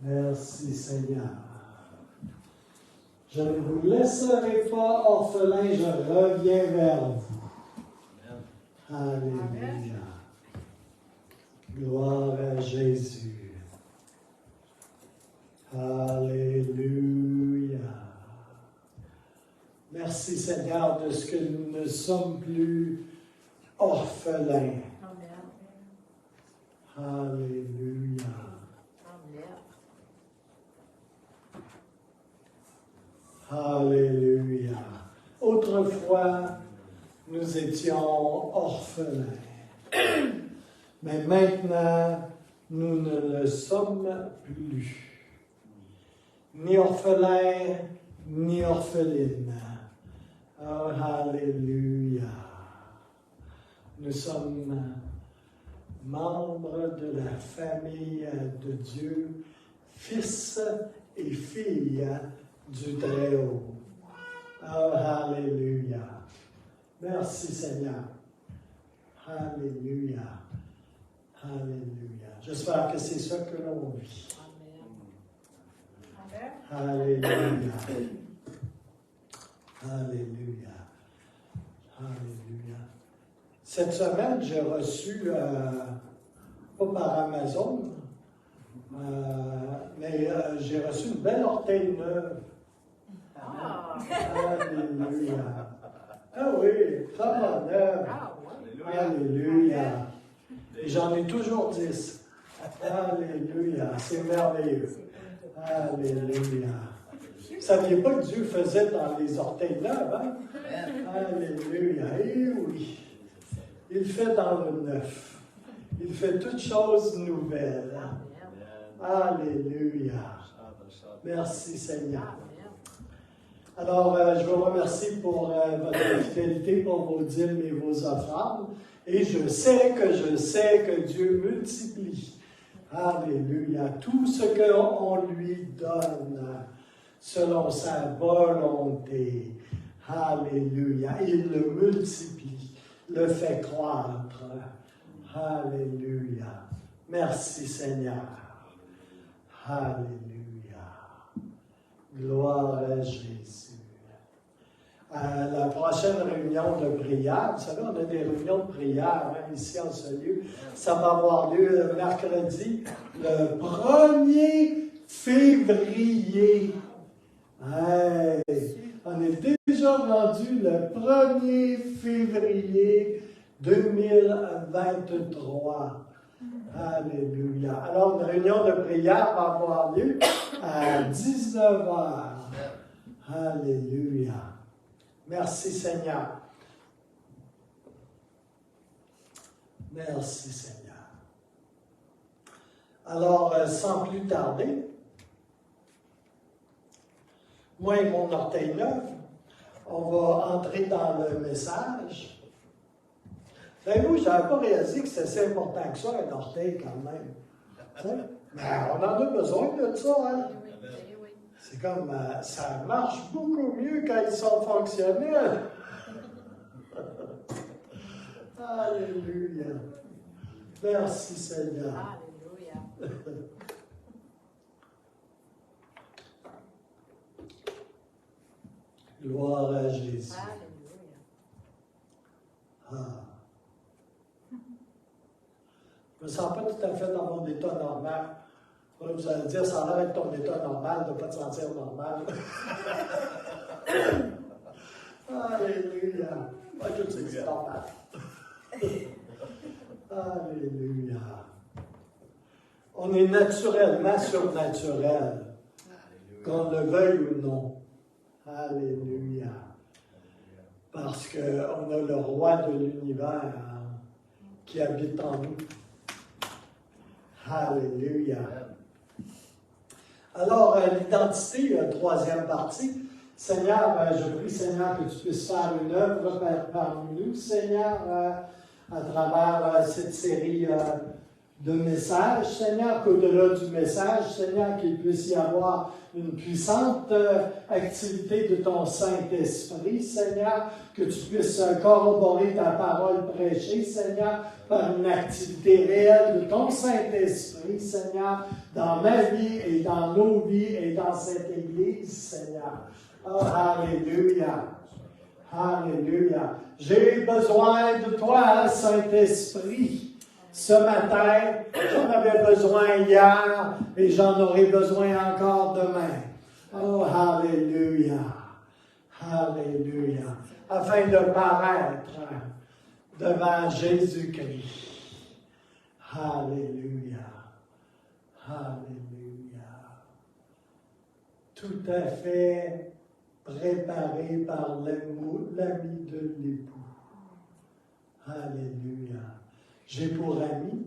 Merci Seigneur. Je ne vous laisserai pas orphelin, je reviens vers vous. Alléluia. Gloire à Jésus. Alléluia. Merci Seigneur de ce que nous ne sommes plus orphelins. Alléluia. Alléluia. Autrefois, nous étions orphelins. Mais maintenant, nous ne le sommes plus. Ni orphelins, ni orphelines. Oh, alléluia. Nous sommes membres de la famille de Dieu, fils et filles du Très-Haut. Oh, alléluia. Merci Seigneur. Alléluia. Alléluia. J'espère que c'est ça que l'on vit. Amen. Alléluia. Alléluia. Alléluia. Cette semaine, j'ai reçu, pas par Amazon, mais j'ai reçu une belle orteille neuve. Alléluia. Ah oui, vraiment neuve. Alléluia. Et j'en ai toujours 10. Alléluia. C'est merveilleux. Alléluia. Vous ne saviez pas que Dieu faisait dans les orteils neuves, hein? Alléluia. Eh oui. Il fait dans le neuf. Il fait toutes choses nouvelles. Alléluia. Merci Seigneur. Alors, je vous remercie pour votre fidélité, pour vos dîmes et vos offrandes. Et je sais que Dieu multiplie. Alléluia. Tout ce qu'on lui donne selon sa volonté. Alléluia. Il le multiplie, le fait croître. Alléluia. Merci Seigneur. Alléluia. Gloire à Jésus. À la prochaine réunion de prière, vous savez, on a des réunions de prière ici en ce lieu. Ça va avoir lieu mercredi, le 1er février. Hey, on est déjà rendu le 1er février 2023. Alléluia. Alors, une réunion de prière va avoir lieu à 19h. Alléluia. Merci Seigneur. Merci Seigneur. Alors, sans plus tarder, moi et mon orteil neuf, on va entrer dans le message. Savez-vous, je n'avais pas réalisé que c'était si important que ça, un orteil quand même. Mais on en a besoin de ça, hein? C'est comme, ça marche beaucoup mieux quand ils sont fonctionnels. Alléluia. Merci Seigneur. Alléluia. Gloire à Jésus. Alléluia. Ah. Je ne me sens pas tout à fait dans mon état normal. Là, vous allez dire, ça a l'air d'être ton état normal, de ne pas te sentir normal. Alléluia. Moi, je sais que c'est normal. Alléluia. On est naturellement surnaturel, qu'on le veuille ou non. Alléluia. Parce qu'on a le roi de l'univers qui habite en nous. Alléluia. Alors, l'identité, troisième partie. Seigneur, je prie, Seigneur, que tu puisses faire une œuvre parmi nous, Seigneur, à travers cette série de message, Seigneur, qu'au-delà du message, Seigneur, qu'il puisse y avoir une puissante activité de ton Saint-Esprit, Seigneur, que tu puisses corroborer ta parole prêchée, Seigneur, par une activité réelle de ton Saint-Esprit, Seigneur, dans ma vie et dans nos vies et dans cette Église, Seigneur. Oh, alléluia! Alléluia! J'ai besoin de toi, Saint-Esprit. Ce matin, j'en avais besoin hier et j'en aurai besoin encore demain. Oh, alléluia! Alléluia! Afin de paraître devant Jésus-Christ. Alléluia! Alléluia! Tout à fait préparé par l'ami de l'époux. Alléluia! J'ai pour ami,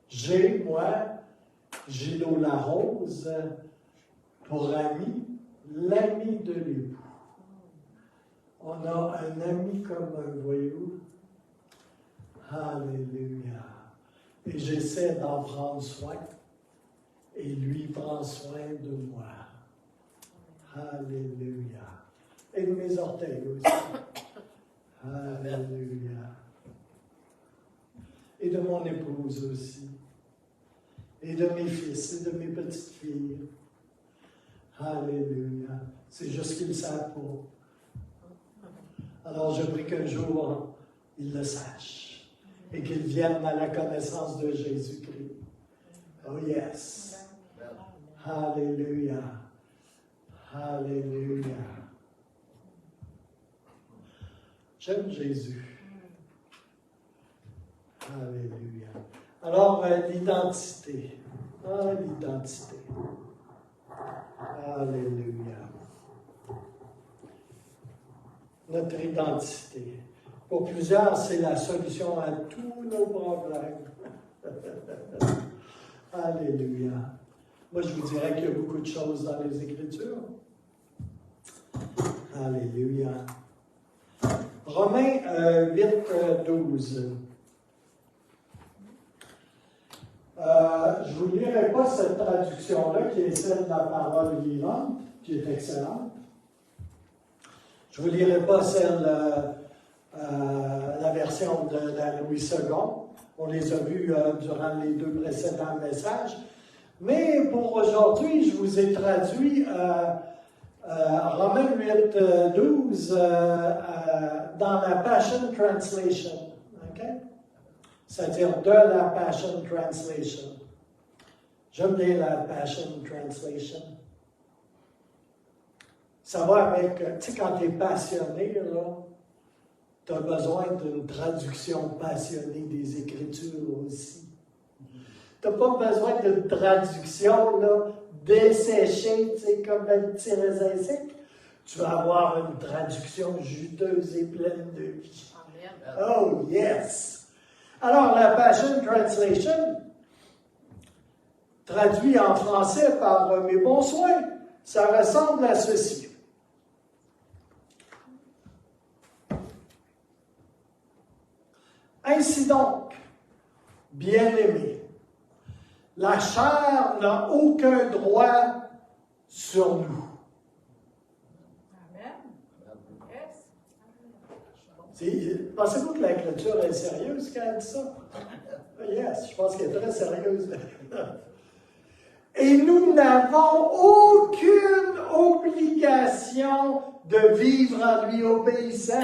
Gilot Larose, pour ami, l'ami de l'époux. On a un ami commun, voyez-vous. Alléluia. Et j'essaie d'en prendre soin, et lui prend soin de moi. Alléluia. Et de mes orteils aussi. Alléluia. Et de mon épouse aussi, et de mes fils, et de mes petites filles. Alléluia. C'est juste qu'ils ne savent pas. Alors je prie qu'un jour, ils le sachent, et qu'ils viennent à la connaissance de Jésus-Christ. Oh yes. Alléluia. Alléluia. J'aime Jésus. Alléluia. Alors, l'identité. Ah, l'identité. Alléluia. Notre identité. Pour plusieurs, c'est la solution à tous nos problèmes. Alléluia. Moi, je vous dirais qu'il y a beaucoup de choses dans les Écritures. Alléluia. Romains 8, 12. Je ne vous lirai pas cette traduction-là, qui est celle de la parole vivante, qui est excellente. Je ne vous lirai pas la version de la Louis II. On les a vus durant les deux précédents messages. Mais pour aujourd'hui, je vous ai traduit Romains 8, 12 dans la Passion Translation. Okay? C'est-à-dire de la Passion Translation. J'aime bien la Passion Translation. Ça va avec, tu sais, quand tu es passionné, là, tu as besoin d'une traduction passionnée des Écritures aussi. Tu n'as pas besoin d'une traduction là, desséchée, tu sais, comme un petit raisin sec. Tu vas avoir une traduction juteuse et pleine de vie. Amen. Oh, yes! Alors, la Passion Translation, traduit en français par mes bons soins, ça ressemble à ceci. Ainsi donc, bien-aimés, la chair n'a aucun droit sur nous. Pensez-vous que l'Écriture est sérieuse quand elle dit ça? Yes, je pense qu'elle est très sérieuse. Et nous n'avons aucune obligation de vivre en lui obéissant.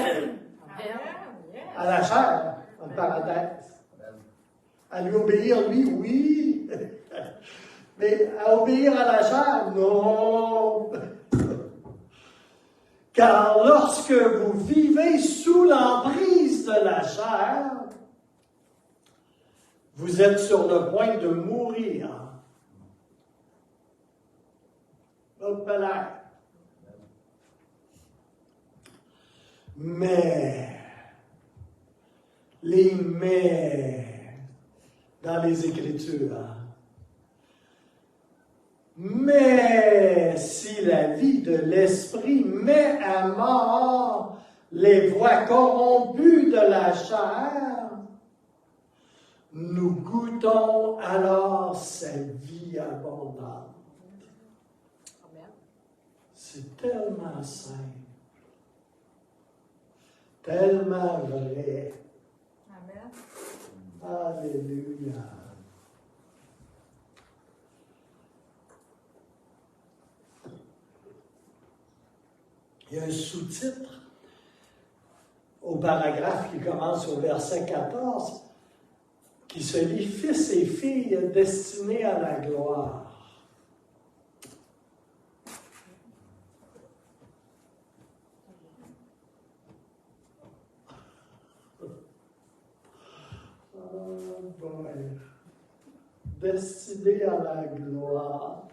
À la chair, en parenthèse. À lui obéir, lui, oui. Mais à obéir à la chair, non. Car lorsque vous vivez sous l'emprise de la chair, vous êtes sur le point de mourir. Hop là. Mais, les mais dans les Écritures. Mais si la vie de l'esprit met à mort les voies corrompues de la chair, nous goûtons alors sa vie abondante. C'est tellement simple, tellement vrai. Amen. Alléluia. Il y a un sous-titre au paragraphe qui commence au verset 14 qui se lit « Fils et filles destinés à la gloire ». Destinés à la gloire.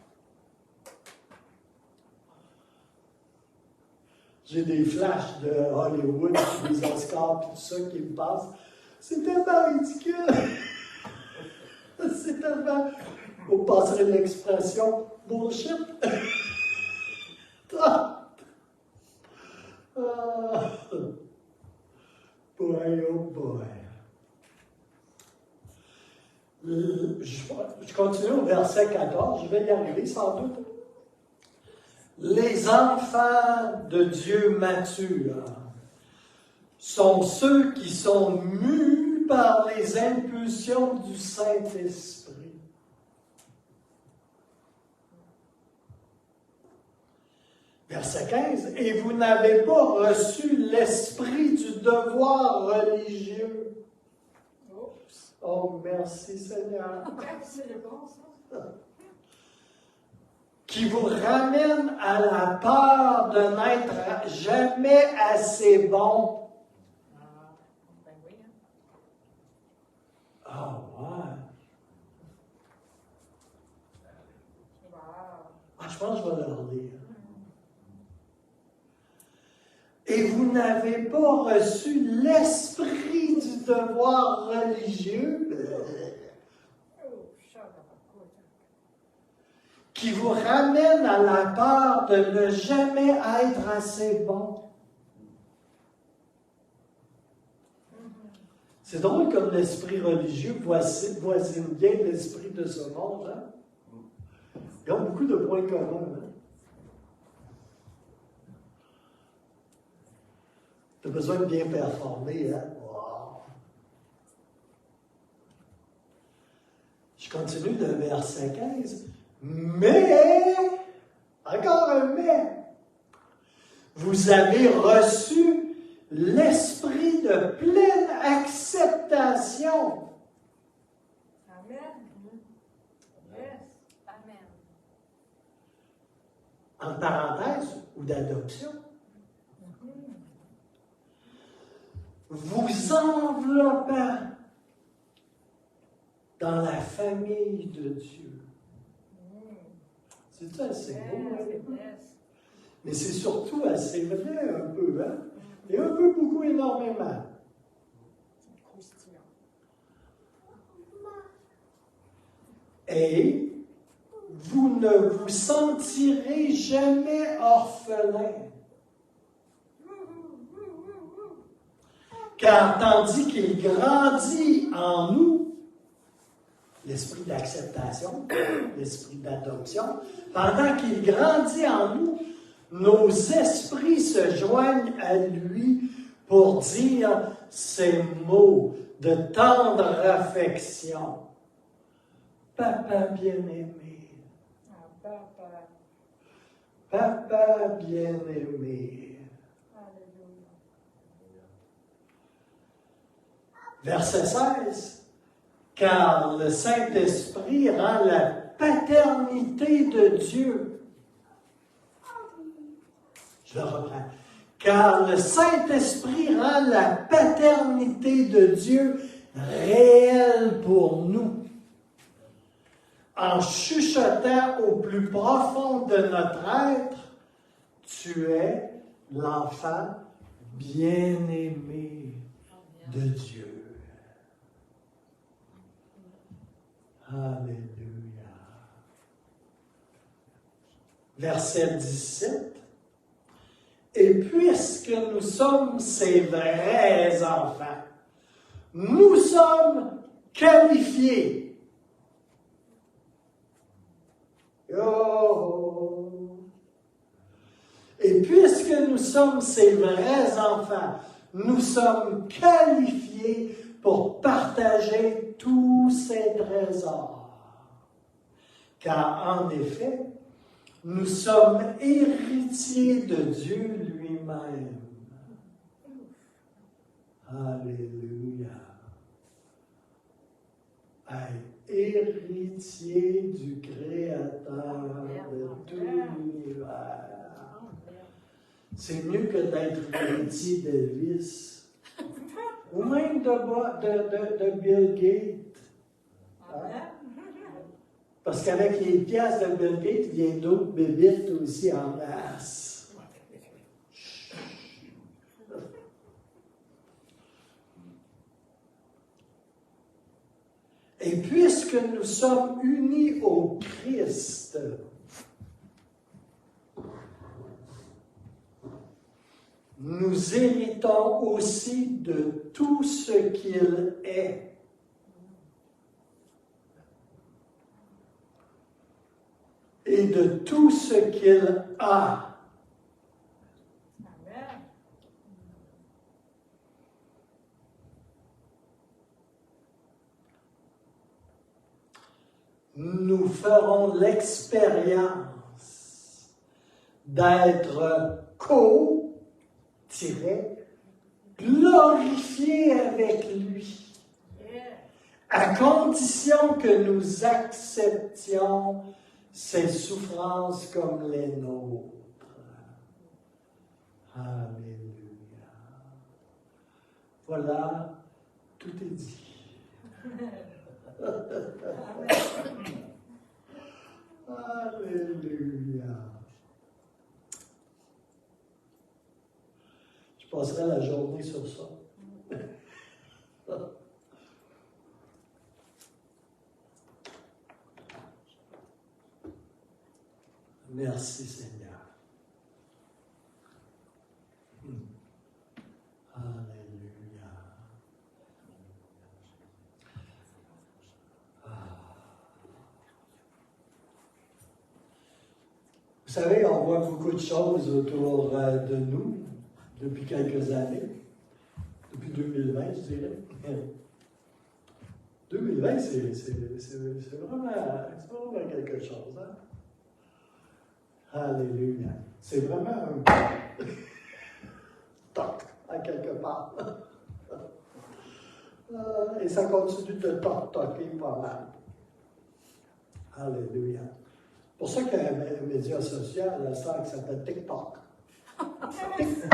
J'ai des flashs de Hollywood, des Oscars, tout ça qui me passent. C'est tellement ridicule. C'est tellement, vous passerez l'expression bullshit. Boy, oh boy. Je continue au verset 14, je vais y arriver sans doute. Les enfants de Dieu matures sont ceux qui sont mus par les impulsions du Saint-Esprit. Verset 15. Et vous n'avez pas reçu l'esprit du devoir religieux. Oh, merci Seigneur. C'est bon, ça. Qui vous ramène à la peur de n'être jamais assez bon. Ben oui. Ah, ouais. Wow. Ah, je pense que je vais leur lire. Et vous n'avez pas reçu l'esprit du devoir religieux qui vous ramène à la peur de ne jamais être assez bon. C'est drôle comme l'esprit religieux voisine bien l'esprit de ce monde. Hein? Ils ont beaucoup de points communs. Hein? Tu as besoin de bien performer. Hein? Wow. Je continue le verset 15. Mais, encore un mais, vous avez reçu l'esprit de pleine acceptation. Amen. Yes. Amen. En parenthèse, ou d'adoption. Vous enveloppant dans la famille de Dieu. C'est ça, c'est beau, hein? Mais c'est surtout assez vrai un peu, hein? Et un peu, beaucoup, énormément. Et vous ne vous sentirez jamais orphelin. Car tandis qu'il grandit en nous, l'esprit d'acceptation, l'esprit d'adoption, pendant qu'il grandit en nous, nos esprits se joignent à lui pour dire ces mots de tendre affection. Papa bien-aimé. Papa bien-aimé. Verset 16. Car le Saint-Esprit rend la paternité de Dieu. Je le reprends. Car le Saint-Esprit rend la paternité de Dieu réelle pour nous. En chuchotant au plus profond de notre être, tu es l'enfant bien-aimé de Dieu. Alléluia. Verset 17. Et puisque nous sommes ses vrais enfants, nous sommes qualifiés. Oh. Et puisque nous sommes ces vrais enfants, nous sommes qualifiés pour partager tous ces trésors. Car en effet, nous sommes héritiers de Dieu lui-même. Alléluia. Héritier du Créateur de tout l'univers. C'est mieux que d'être héritier d'Elvis ou même de Bill Gates. Hein? Parce qu'avec les pièces de Bill Gates, il y a d'autres bébites aussi en masse. Et puisque nous sommes unis au Christ, nous héritons aussi de tout ce qu'il est. Et de tout ce qu'il a. Nous ferons l'expérience d'être glorifiés avec lui, à condition que nous acceptions ses souffrances comme les nôtres. Alléluia. Voilà, tout est dit. Alléluia. Je passerai la journée sur ça. Merci Seigneur. Alléluia. Vous savez, on voit beaucoup de choses autour de nous depuis quelques années. Depuis 2020, je dirais. 2020, c'est vraiment quelque chose. Hein? Alléluia. C'est vraiment un toc à quelque part. Et ça continue de toquer pas mal. Alléluia. C'est pour ça qu'il y a un média social, la star qui s'appelle TikTok. TikTok.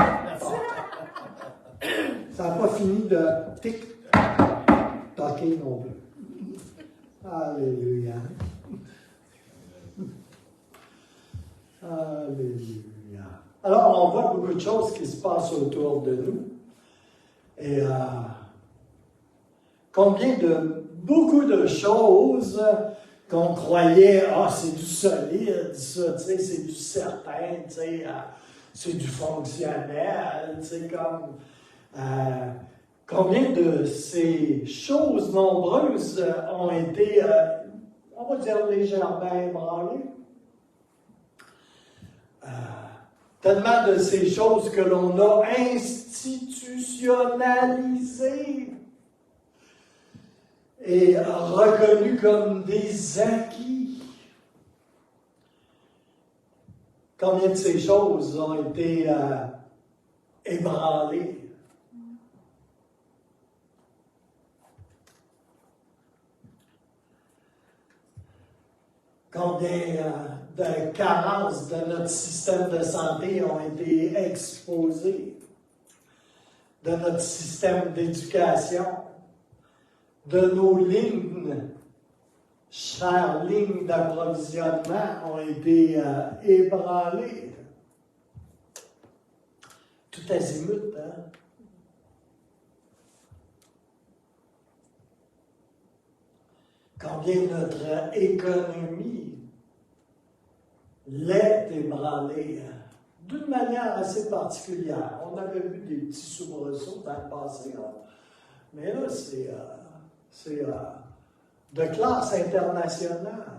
Ça n'a pas fini de TikToker non plus. Alléluia. Alléluia. Alors, on voit beaucoup de choses qui se passent autour de nous. Et beaucoup de choses qu'on croyait, c'est du solide, ça, tu sais, c'est du certain, tu sais, c'est du fonctionnel, tu sais, comme... combien de ces choses nombreuses ont été, on va dire, légèrement ébranlées? Tellement de ces choses que l'on a institutionnalisées et reconnues comme des acquis. Combien de ces choses ont été ébranlées? Combien de carences de notre système de santé ont été exposées, de notre système d'éducation, de nos lignes, chères lignes d'approvisionnement ont été ébranlées. Tout azimut, hein? Combien notre économie l'est ébranlée d'une manière assez particulière. On avait vu des petits soubresauts dans le passé, hein? Mais là, C'est de classe internationale.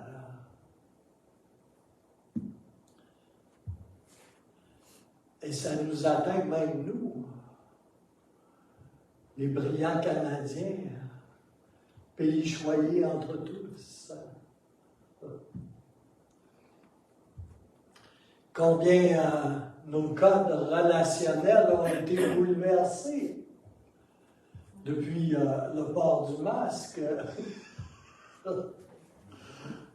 Et ça nous atteint même nous, les brillants Canadiens, pays choyés entre tous. Combien nos codes relationnels ont été bouleversés depuis le port du masque.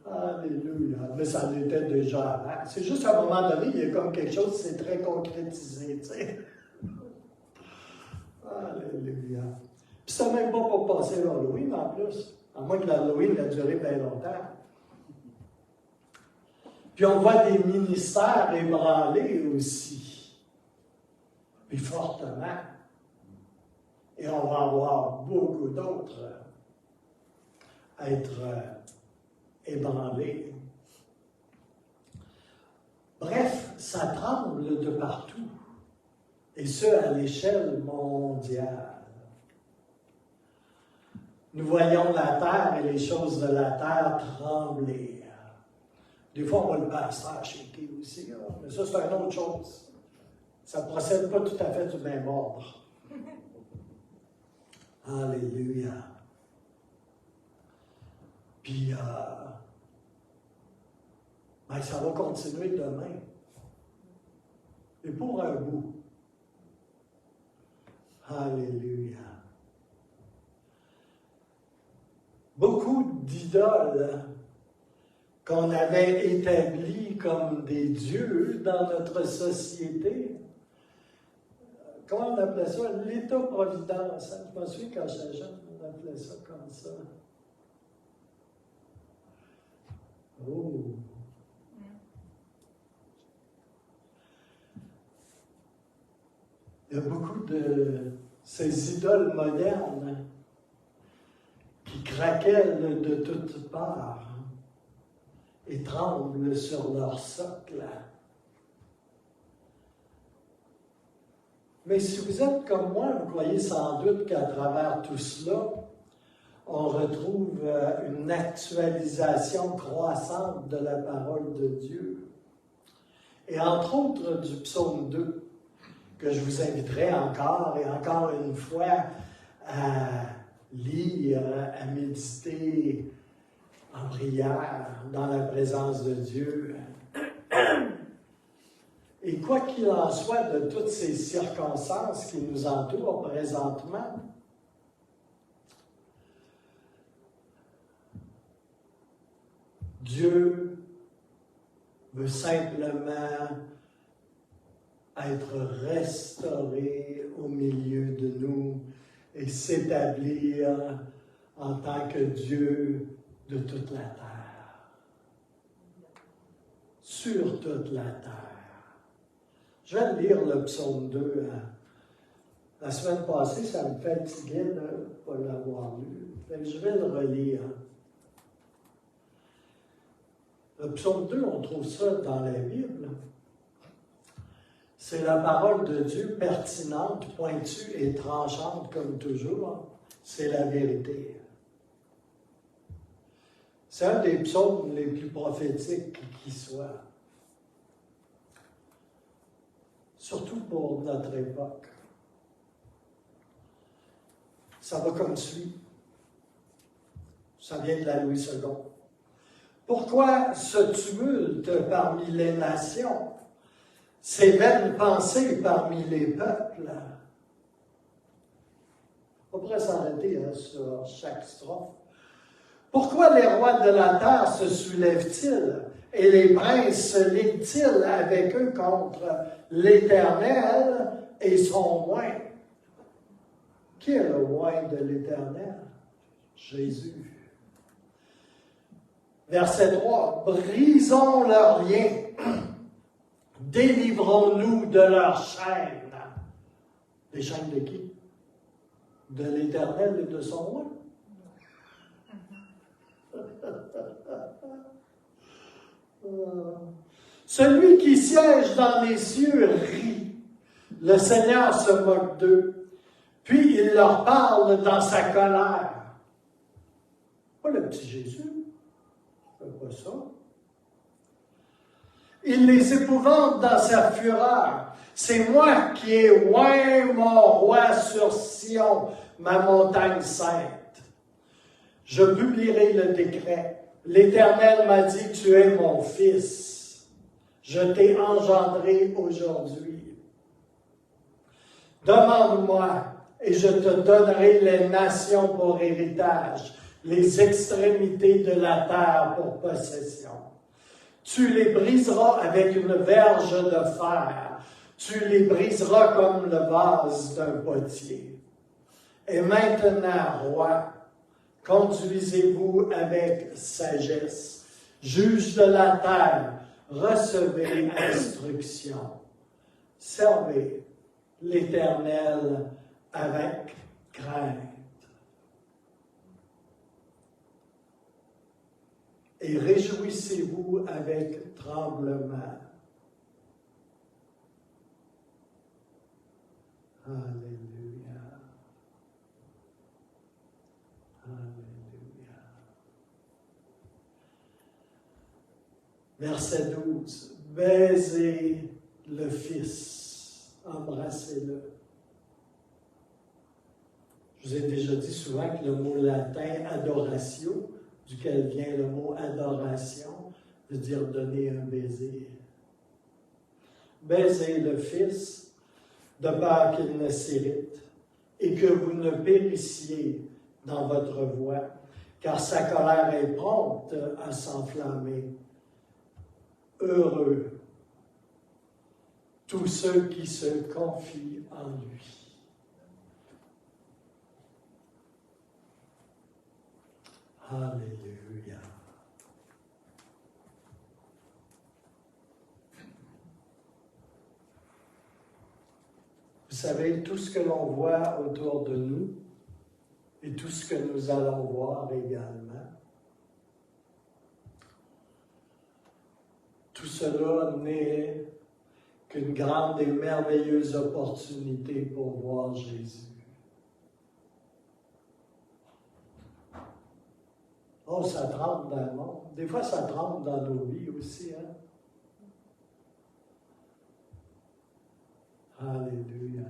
Alléluia. Mais ça l'était déjà avant. C'est juste à un moment donné, il y a comme quelque chose qui s'est très concrétisé, tu sais. Alléluia. Puis c'est même pas pour passer l'Halloween en plus. À moins que l'Halloween a duré bien longtemps. Puis on voit des ministères ébranlés aussi. Puis fortement. Et on va avoir beaucoup d'autres être ébranlés. Bref, ça tremble de partout. Et ce, à l'échelle mondiale. Nous voyons la terre et les choses de la terre trembler. Des fois, on va le passer à shaker aussi, là. Mais ça, c'est une autre chose. Ça ne procède pas tout à fait du même ordre. Alléluia. Puis, ça va continuer demain. Et pour un bout. Alléluia. Beaucoup d'idoles qu'on avait établies comme des dieux dans notre société. Comment on appelait ça? L'État-providence. Hein? Je me souviens quand j'étais jeune, on appelait ça comme ça. Oh! Il y a beaucoup de ces idoles modernes qui craquellent de toutes parts et tremblent sur leur socle. Mais si vous êtes comme moi, vous croyez sans doute qu'à travers tout cela, on retrouve une actualisation croissante de la parole de Dieu. Et entre autres du psaume 2, que je vous inviterai encore et encore une fois à lire, à méditer en prière dans la présence de Dieu. Et quoi qu'il en soit de toutes ces circonstances qui nous entourent présentement, Dieu veut simplement être restauré au milieu de nous et s'établir en tant que Dieu de toute la terre. Sur toute la terre. Je vais lire le psaume 2. La semaine passée, ça me fatiguait de ne pas l'avoir lu. Je vais le relire. Le psaume 2, on trouve ça dans la Bible. C'est la parole de Dieu pertinente, pointue et tranchante comme toujours. C'est la vérité. C'est un des psaumes les plus prophétiques qui soit. Surtout pour notre époque. Ça va comme suit. Ça vient de la Louis II. Pourquoi ce tumulte parmi les nations? Ces vaines pensées parmi les peuples? On pourrait s'arrêter sur chaque strophe. Pourquoi les rois de la terre se soulèvent-ils et les princes se liguent-ils avec eux contre l'Éternel et son oint? Qui est le oint de l'Éternel? Jésus. Verset 3. Brisons leurs liens. Délivrons-nous de leurs chaînes. Les chaînes de qui? De l'Éternel et de son oint? Celui qui siège dans les cieux rit. Le Seigneur se moque d'eux. Puis il leur parle dans sa colère. Pas le petit Jésus. C'est pas ça. Il les épouvante dans sa fureur. C'est moi qui ai oint mon roi sur Sion, ma montagne sainte. Je publierai le décret. L'Éternel m'a dit, tu es mon fils. Je t'ai engendré aujourd'hui. Demande-moi, et je te donnerai les nations pour héritage, les extrémités de la terre pour possession. Tu les briseras avec une verge de fer. Tu les briseras comme le vase d'un potier. Et maintenant, roi, conduisez-vous avec sagesse. Juge de la terre, recevez instruction. Servez l'Éternel avec crainte. Et réjouissez-vous avec tremblement. Alléluia. Alléluia. Verset 12. Baisez le Fils, embrassez-le. Je vous ai déjà dit souvent que le mot latin adoratio, duquel vient le mot adoration, veut dire donner un baiser. Baisez le Fils, de peur qu'il ne s'irrite, et que vous ne périssiez dans votre voie, car sa colère est prompte à s'enflammer. Heureux tous ceux qui se confient en lui. Alléluia. Vous savez, tout ce que l'on voit autour de nous et tout ce que nous allons voir également, tout cela n'est qu'une grande et merveilleuse opportunité pour voir Jésus. Oh, ça tremble dans le monde. Des fois, ça tremble dans nos vies aussi, hein? Alléluia.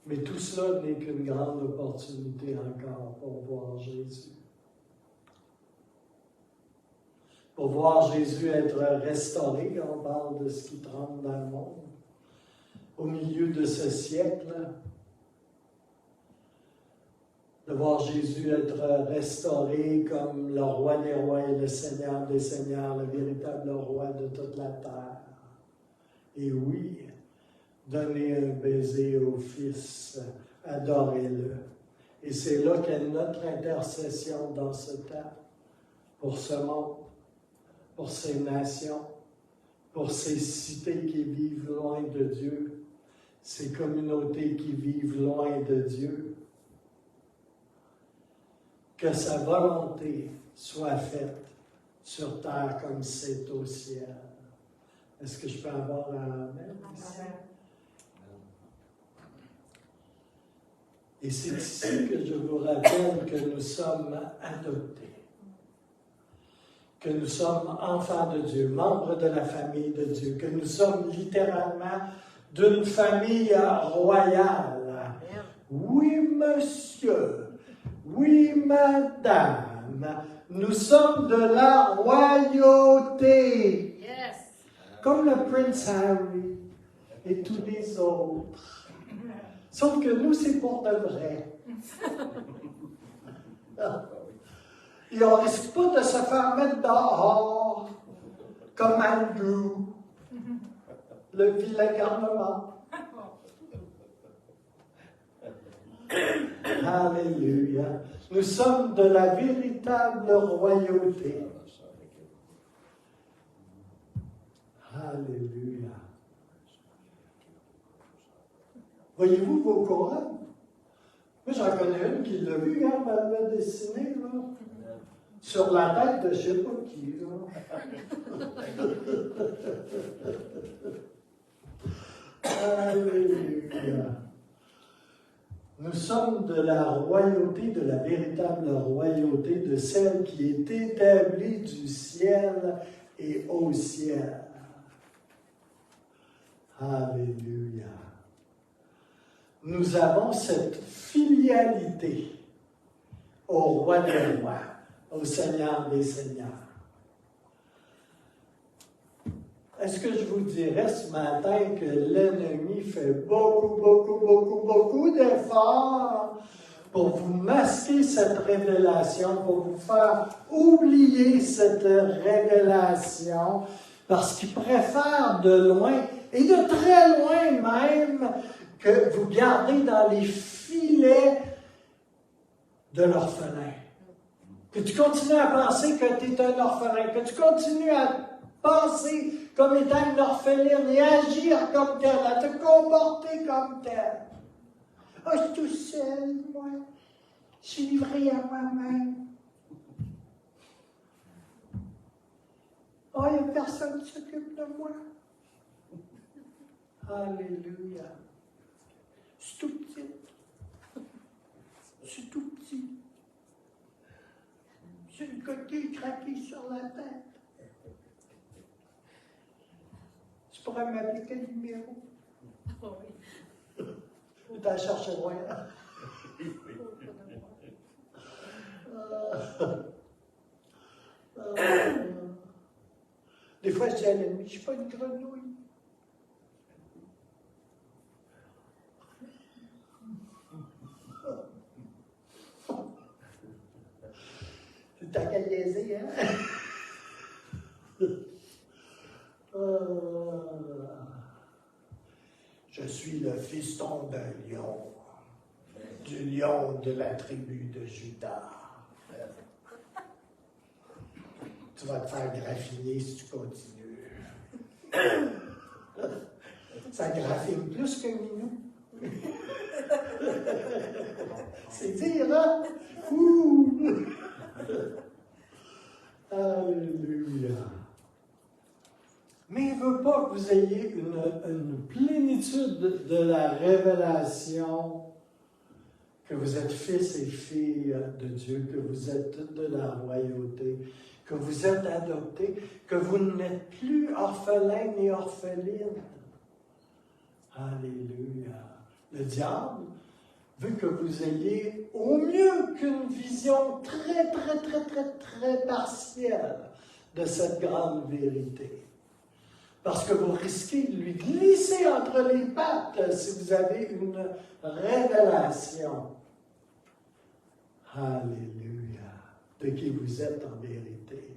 Mais tout cela n'est qu'une grande opportunité encore pour voir Jésus. Pour voir Jésus être restauré, on parle de ce qui tremble dans le monde. Au milieu de ce siècle, de voir Jésus être restauré comme le roi des rois et le Seigneur des seigneurs, le véritable roi de toute la terre. Et oui, donner un baiser au Fils, adorez-le. Et c'est là qu'est notre intercession dans ce temps, pour ce monde, pour ces nations, pour ces cités qui vivent loin de Dieu, ces communautés qui vivent loin de Dieu. Que sa volonté soit faite sur terre comme c'est au ciel. Est-ce que je peux avoir un amen ici? Et c'est ici que je vous rappelle que nous sommes adoptés, que nous sommes enfants de Dieu, membres de la famille de Dieu, que nous sommes littéralement d'une famille royale. Oui, monsieur. Oui, madame, nous sommes de la royauté. Yes. Comme le Prince Harry et tous les autres. Sauf que nous, c'est pour de vrai. Et on ne risque pas de se faire mettre dehors comme Andrew, le vilain garnement. Alléluia. Nous sommes de la véritable royauté. Alléluia. Voyez-vous vos couronnes? Moi, j'en connais une qui l'a vu, hein, elle l'a dessiné, là. Sur la tête de je ne sais pas qui, là. Alléluia. Nous sommes de la royauté, de la véritable royauté, de celle qui est établie du ciel et au ciel. Alléluia. Nous avons cette filialité au roi des rois, au Seigneur des seigneurs. Est-ce que je vous dirais ce matin que l'ennemi fait beaucoup d'efforts pour vous masquer cette révélation, pour vous faire oublier cette révélation, parce qu'il préfère de loin, et de très loin même, que vous gardez dans les filets de l'orphelin. Que tu continues à penser que tu es un orphelin, que tu continues à penser comme étant une orpheline et agir comme tel, à te comporter comme tel. Ah, je suis tout seul, moi. Je suis livré à moi-même. Ah, il n'y a personne qui s'occupe de moi. Alléluia. Je suis tout petit. Je suis tout petit. J'ai une coquille craquée sur la tête. Tu pourrais m'appeler quel numéro? Oui. Tu t'as cherché loin. Des fois, je dis à l'ennemi, je ne suis pas une grenouille. C'est ta caliaiser, hein? Je suis le fiston d'un lion, du lion de la tribu de Juda. Tu vas te faire graffiner si tu continues. Ça graffine plus qu'un minou. C'est dire, hein? Ouh! Alléluia. Mais il ne veut pas que vous ayez une plénitude de la révélation que vous êtes fils et filles de Dieu, que vous êtes de la royauté, que vous êtes adoptés, que vous n'êtes plus orphelin ni orpheline. Alléluia. Le diable veut que vous ayez au mieux qu'une vision très partielle de cette grande vérité. Parce que vous risquez de lui glisser entre les pattes si vous avez une révélation. Alléluia. De qui vous êtes en vérité.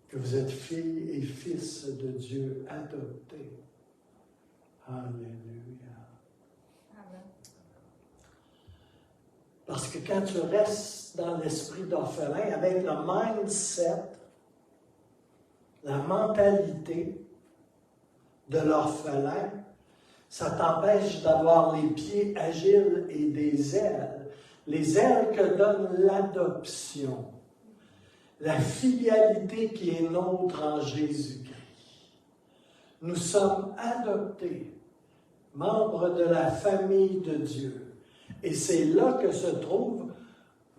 Que vous êtes filles et fils de Dieu adoptés. Alléluia. Amen. Parce que quand tu restes dans l'esprit d'orphelin, avec le mindset, la mentalité de l'orphelin, ça t'empêche d'avoir les pieds agiles et des ailes. Les ailes que donne l'adoption. La filialité qui est nôtre en Jésus-Christ. Nous sommes adoptés, membres de la famille de Dieu. Et c'est là que se trouve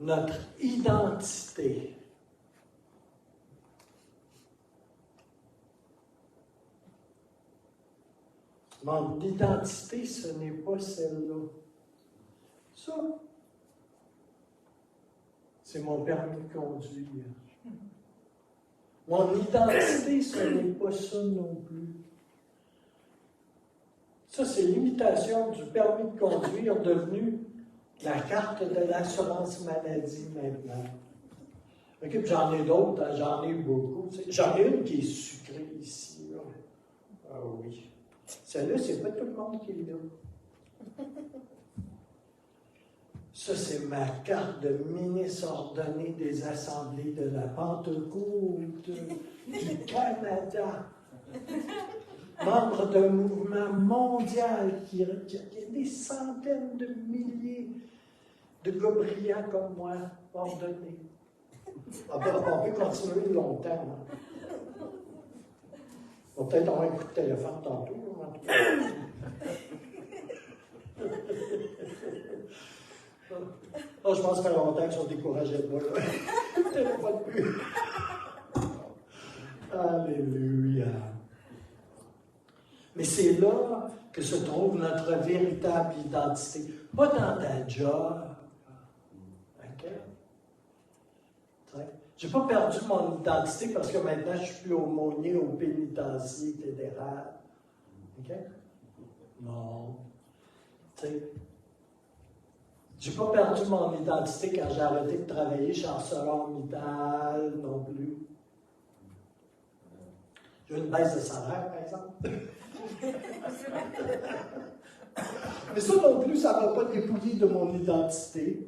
notre identité. Mon identité, ce n'est pas celle-là. Ça, c'est mon permis de conduire. Mon identité, ce n'est pas ça non plus. Ça, c'est l'imitation du permis de conduire devenu la carte de l'assurance maladie maintenant. OK, puis j'en ai d'autres, hein, j'en ai beaucoup. J'en ai une qui est sucrée ici. Là. Ah oui. Celle-là, c'est pas tout le monde qui l'a. Ça, c'est ma carte de ministre ordonné des assemblées de la Pentecôte du Canada. Membre d'un mouvement mondial qui a des centaines de milliers de gars brillants comme moi ordonnés. On peut continuer longtemps. Hein. On va peut-être avoir un coup de téléphone tantôt. Oh, je pense que ça fait longtemps qu'ils sont découragés de moi. Là. Peut-être pas de plus. Alléluia. Mais c'est là que se trouve notre véritable identité. Pas dans ta job. OK? Je n'ai pas perdu mon identité parce que maintenant je suis plus aumônier au pénitencier fédéral. OK? Non. Tu sais, j'ai pas perdu mon identité quand j'ai arrêté de travailler chez ArcelorMittal non plus. J'ai eu une baisse de salaire, par exemple. Mais ça non plus, ça ne m'a pas dépouillé de mon identité.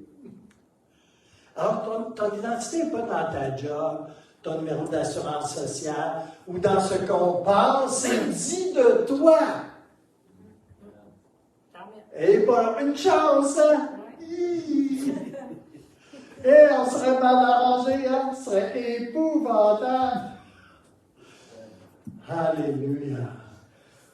Alors, ton identité n'est pas dans ta job, ton numéro d'assurance sociale, ou dans ce qu'on pense, c'est dit de toi. Et pas une chance, hein? Et on serait mal arrangé, hein? Ce serait épouvantable. Alléluia.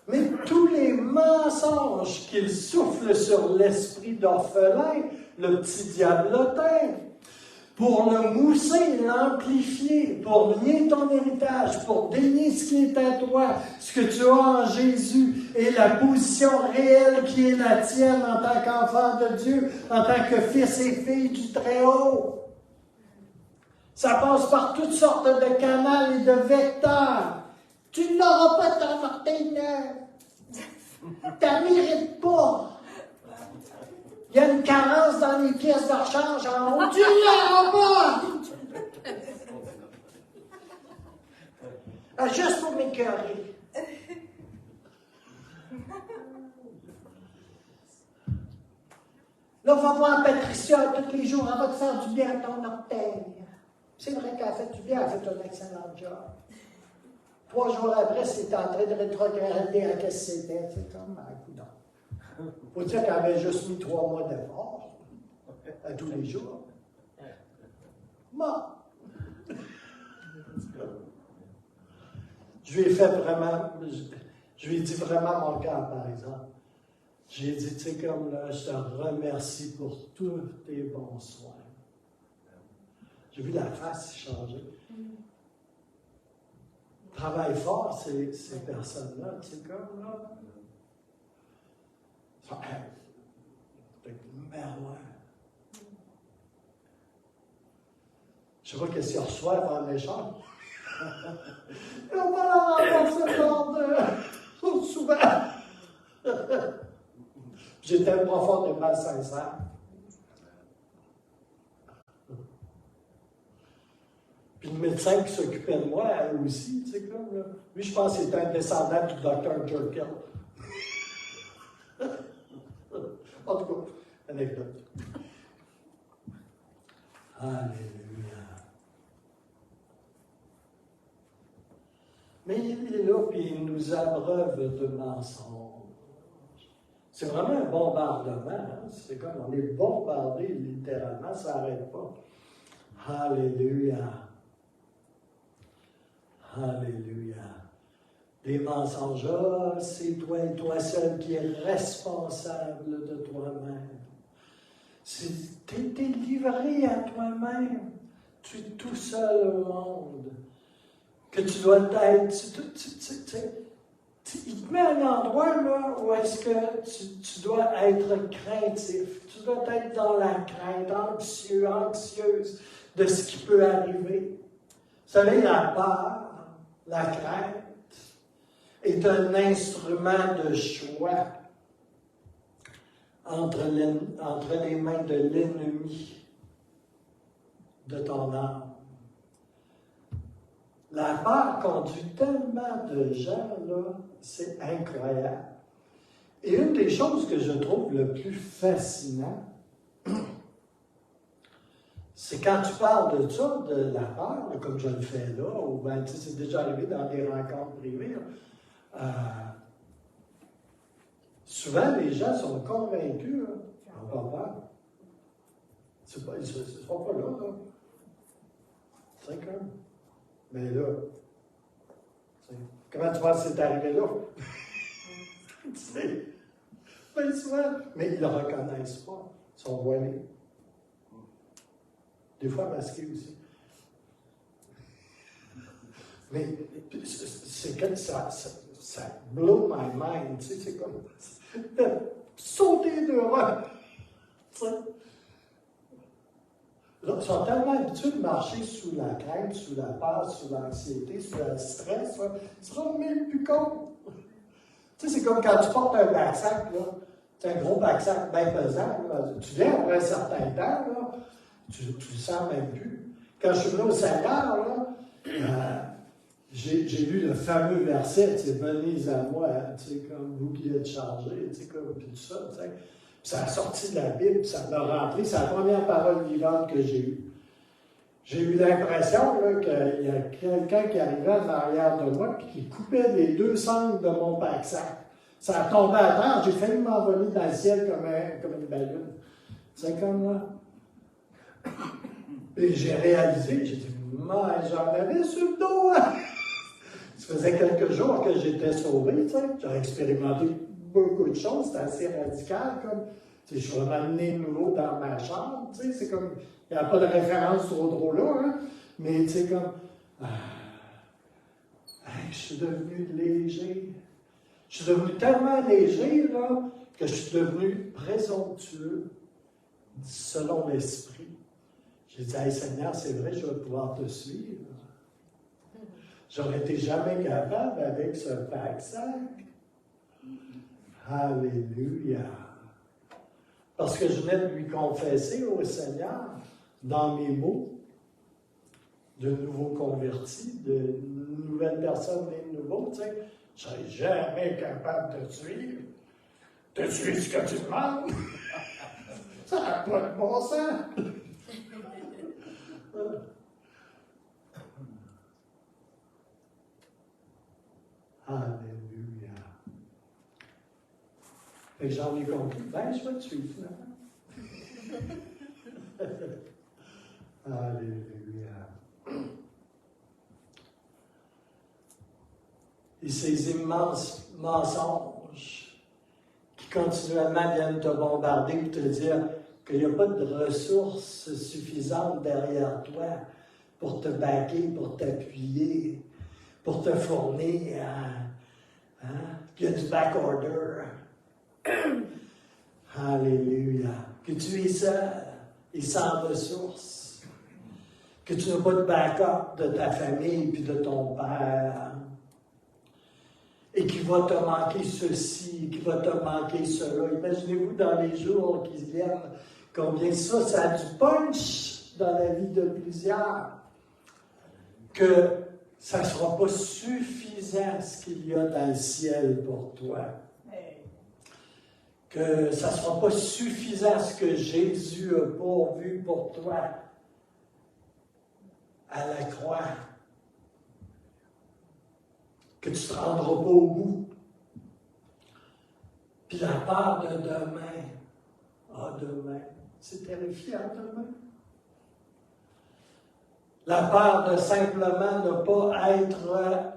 Mais tous les mensonges qu'il souffle sur l'esprit d'orphelin, le petit diablotin, pour le mousser, l'amplifier, pour nier ton héritage, pour dénier ce qui est à toi, ce que tu as en Jésus et la position réelle qui est la tienne en tant qu'enfant de Dieu, en tant que fils et fille du Très-Haut. Ça passe par toutes sortes de canaux et de vecteurs. Tu n'auras pas ton orteil neuf. Tu ne mérites pas. Il y a une carence dans les pièces de rechange en haut. Tu ne l'auras pas. Juste pour m'écœurer. Là, va voir Patricia tous les jours. Elle va te faire du bien à ton orteil. C'est vrai qu'elle a fait du bien. Elle a fait un excellent job. 3 jours après, c'est en train de rétrograder à qu'est-ce que c'était. C'est comme un coup d'or. Faut dire qu'elle avait juste mis 3 mois d'effort à tous les jours. Bon. Je lui ai fait vraiment, je lui ai dit vraiment mon cœur, par exemple. J'ai dit, tu sais, comme là, je te remercie pour tous tes bons soins. J'ai vu la face changer. Travaille fort, ces personnes-là, tu sais, comme là. C'est merveilleux. Je ne sais pas qu'est-ce qu'ils reçoivent en échange. Ils n'ont pas la rembourser souvent. J'étais profondément sincère. Puis le médecin qui s'occupait de moi, elle aussi, tu sais, comme là. Lui, je pense que c'était un descendant du docteur Jekyll. En tout cas, anecdote. Alléluia. Mais il est là, puis il nous abreuve de mensonges. C'est vraiment un bombardement. Hein? C'est comme on est bombardé littéralement, ça n'arrête pas. Alléluia. Alléluia. Des mensonges, c'est toi et toi seul qui es responsable de toi-même. Tu es livré à toi-même. Tu es tout seul au monde. Que tu dois être. Il te met à un endroit là, où est-ce que tu dois être craintif. Tu dois être dans la crainte, anxieux, anxieuse de ce qui peut arriver. Vous savez, la peur, la crainte, est un instrument de choix entre les mains de l'ennemi de ton âme. La peur conduit tellement de gens, là, c'est incroyable. Et une des choses que je trouve le plus fascinant, c'est quand tu parles de ça, de la peur, là, comme je le fais là, ou bien, tu sais, c'est déjà arrivé dans des rencontres privées, souvent les gens sont convaincus, ils n'ont pas peur. Ils ne seront pas là, là. C'est comme. Mais là, comment tu penses que c'est arrivé là? Tu sais, Bien souvent, mais ils ne le reconnaissent pas. Ils sont voilés. Des fois masqués aussi. Mais c'est comme ça blow my mind, tu sais, c'est comme sauter dehors. Tu sais. Ils sont tellement habitués de marcher sous la crainte, sous la peur, sous l'anxiété, sous le stress, là, ils se rendent même plus compte. Tu sais, c'est comme quand tu portes un backsack, là. C'est un gros backsack bien pesant, là. Tu viens après un certain temps, là, tu le sens même plus. Quand je suis venu au Seigneur, là, j'ai lu le fameux verset, tu sais, venez à moi, tu sais, comme vous qui êtes chargés, tu sais, comme, puis tout ça, tu sais. Puis ça a sorti de la Bible, puis ça m'a rentré, c'est la première parole vivante que j'ai eue. J'ai eu l'impression qu'il y a quelqu'un qui arrivait en arrière de moi, puis qui coupait les deux sangles de mon pack-sac. Ça a tombé à terre, j'ai failli m'envoler dans le ciel comme une ballonne. C'est comme là. Et j'ai réalisé, j'ai dit, j'en avais sur le dos, hein? Ça faisait quelques jours que j'étais sauvé, tu sais. J'ai expérimenté beaucoup de choses, c'était assez radical, comme, tu sais, je suis ramené de nouveau dans ma chambre, tu sais, c'est comme, il n'y a pas de référence trop là, hein, mais tu sais, comme, je suis devenu léger. Je suis devenu tellement léger, là, que je suis devenu présomptueux selon l'esprit. J'ai dit, hey, Seigneur, c'est vrai, je vais pouvoir te suivre. J'aurais été jamais capable avec ce pack-sac. Alléluia. Parce que je venais de lui confesser au Seigneur, dans mes mots, de nouveaux convertis, de nouvelles personnes nées de nouveau, tu sais, je serais jamais capable de te suivre. De suivre ce que tu demandes. Ça n'a pas de bon sens. Alléluia. Fait que j'en ai compris. Ben, je vais te suivre, finalement. Alléluia. Et ces immenses mensonges qui continuellement viennent te bombarder pour te dire qu'il n'y a pas de ressources suffisantes derrière toi pour te baquer, pour t'appuyer, pour te fournir. Hein? Qu'il y a du back-order. Alléluia. Que tu es seul et sans ressources. Que tu n'as pas de backup de ta famille puis de ton père. Et qu'il va te manquer ceci, qu'il va te manquer cela. Imaginez-vous dans les jours qui viennent, combien ça a du punch dans la vie de plusieurs. Que ça ne sera pas suffisant ce qu'il y a dans le ciel pour toi. Que ça ne sera pas suffisant ce que Jésus a pourvu pour toi à la croix. Que tu ne te rendras pas au bout. Puis la peur de demain. Demain. C'est terrifiant, demain. La peur de simplement ne pas être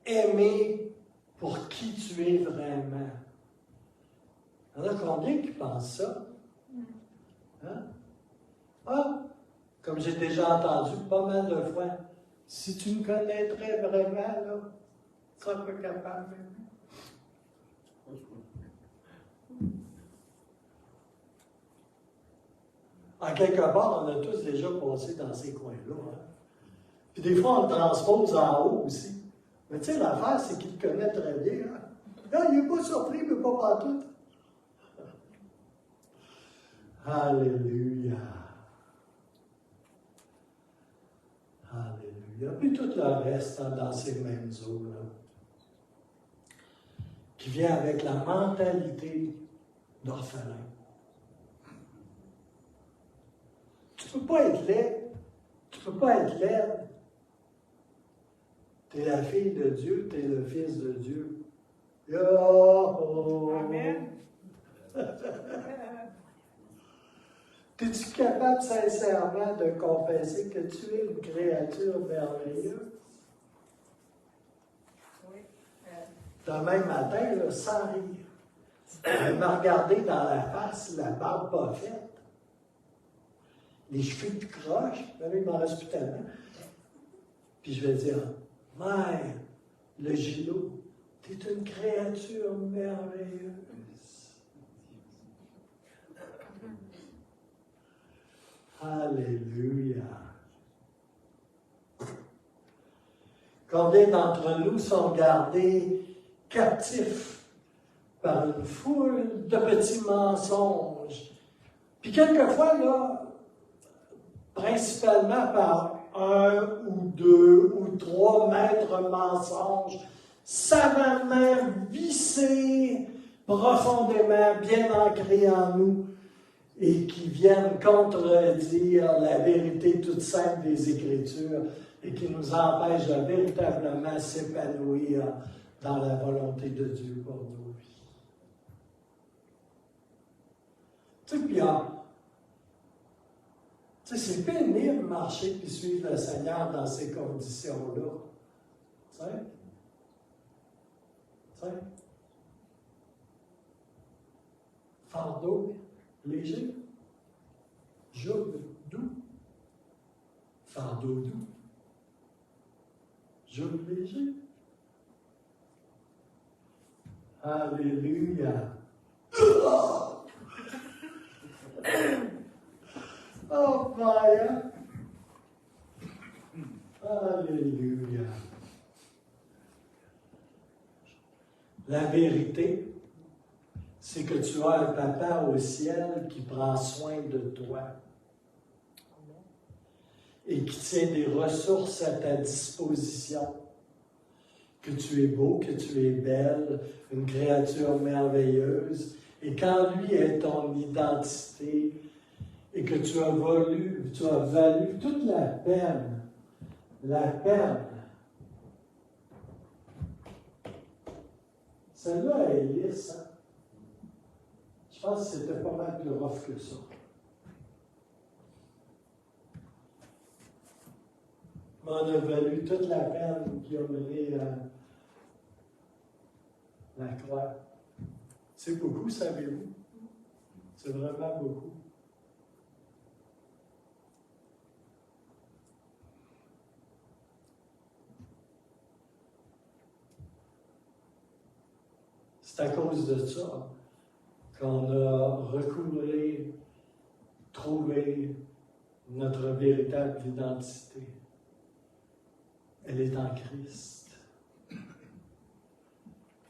aimé pour qui tu es vraiment. Il y en a combien qui pensent ça? Hein? Comme j'ai déjà entendu pas mal de fois, si tu me connaîtrais vraiment, là, tu serais pas capable. En quelque part, on a tous déjà passé dans ces coins-là. Hein? Puis des fois, on le transpose en haut aussi. Mais tu sais, l'affaire, c'est qu'il te connaît très bien. Hein? Là, il n'est pas surpris, mais pas partout. Alléluia. Alléluia. Puis tout le reste hein, dans ces mêmes eaux-là. Qui vient avec la mentalité d'orphelin. Tu ne peux pas être laid. Tu ne peux pas être laide. Tu es la fille de Dieu, tu es le fils de Dieu. Amen. Es-tu capable sincèrement de confesser que tu es une créature merveilleuse? Oui. Demain matin, là, sans rire. Elle m'a regardé dans la face, la barbe pas faite, les cheveux tout croches, il m'en reste plus tellement. Puis je vais dire, Mère, le Gilo, t'es une créature merveilleuse. Alléluia. Combien d'entre nous sont gardés captifs par une foule de petits mensonges? Puis quelquefois, là, principalement par un ou deux ou trois maîtres mensonges, savamment vissés, profondément bien ancrés en nous, et qui viennent contredire la vérité toute simple des Écritures et qui nous empêchent de véritablement s'épanouir dans la volonté de Dieu pour nos vies. Tu sais, puis c'est pénible marcher et suivre le Seigneur dans ces conditions-là. Tu sais? Tu sais? Fardeau léger, joug doux, fardeau doux, joug léger. Alléluia. Oh, Père. Alléluia. La vérité, c'est que tu as un papa au ciel qui prend soin de toi et qui tient des ressources à ta disposition. Que tu es beau, que tu es belle, une créature merveilleuse, et quand lui est ton identité, et que tu as valu toute la peine, celle-là est lisse, hein? Je pense que c'était pas mal plus rough que ça. M'en a valu toute la peine qui a mené à la croix. C'est beaucoup, savez-vous? C'est vraiment beaucoup. C'est à cause de ça qu'on a recouvré, trouvé notre véritable identité. Elle est en Christ.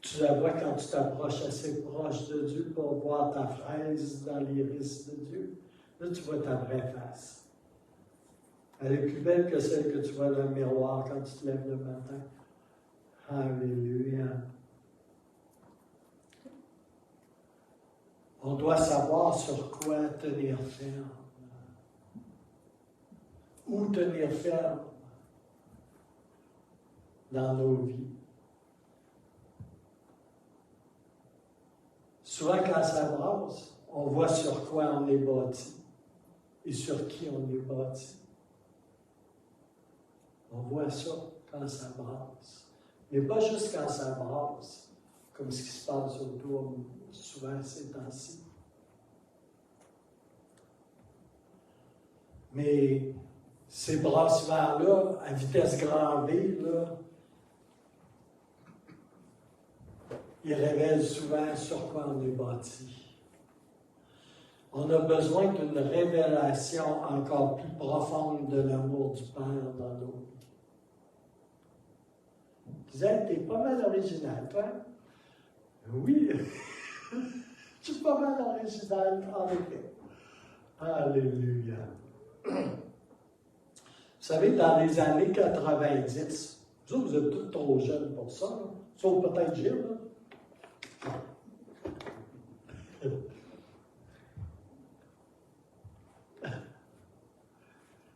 Tu la vois quand tu t'approches assez proche de Dieu pour voir ta fraise dans l'iris de Dieu. Là, tu vois ta vraie face. Elle est plus belle que celle que tu vois dans le miroir quand tu te lèves le matin. Alléluia. On doit savoir sur quoi tenir ferme. Où tenir ferme dans nos vies. Souvent, quand ça brasse, on voit sur quoi on est bâti et sur qui on est bâti. On voit ça quand ça brasse. Mais pas juste quand ça brasse, comme ce qui se passe autour souvent ces temps-ci. Mais ces brassements-là, à vitesse grand V, là, ils révèlent souvent sur quoi on est bâti. On a besoin d'une révélation encore plus profonde de l'amour du Père dans nos vies. Gisèle, t'es pas mal original, toi? Oui, je suis pas mal original, en effet. Alléluia. Vous savez, dans les années 90, vous êtes tous trop jeunes pour ça, là. Sauf peut-être Gilles, là.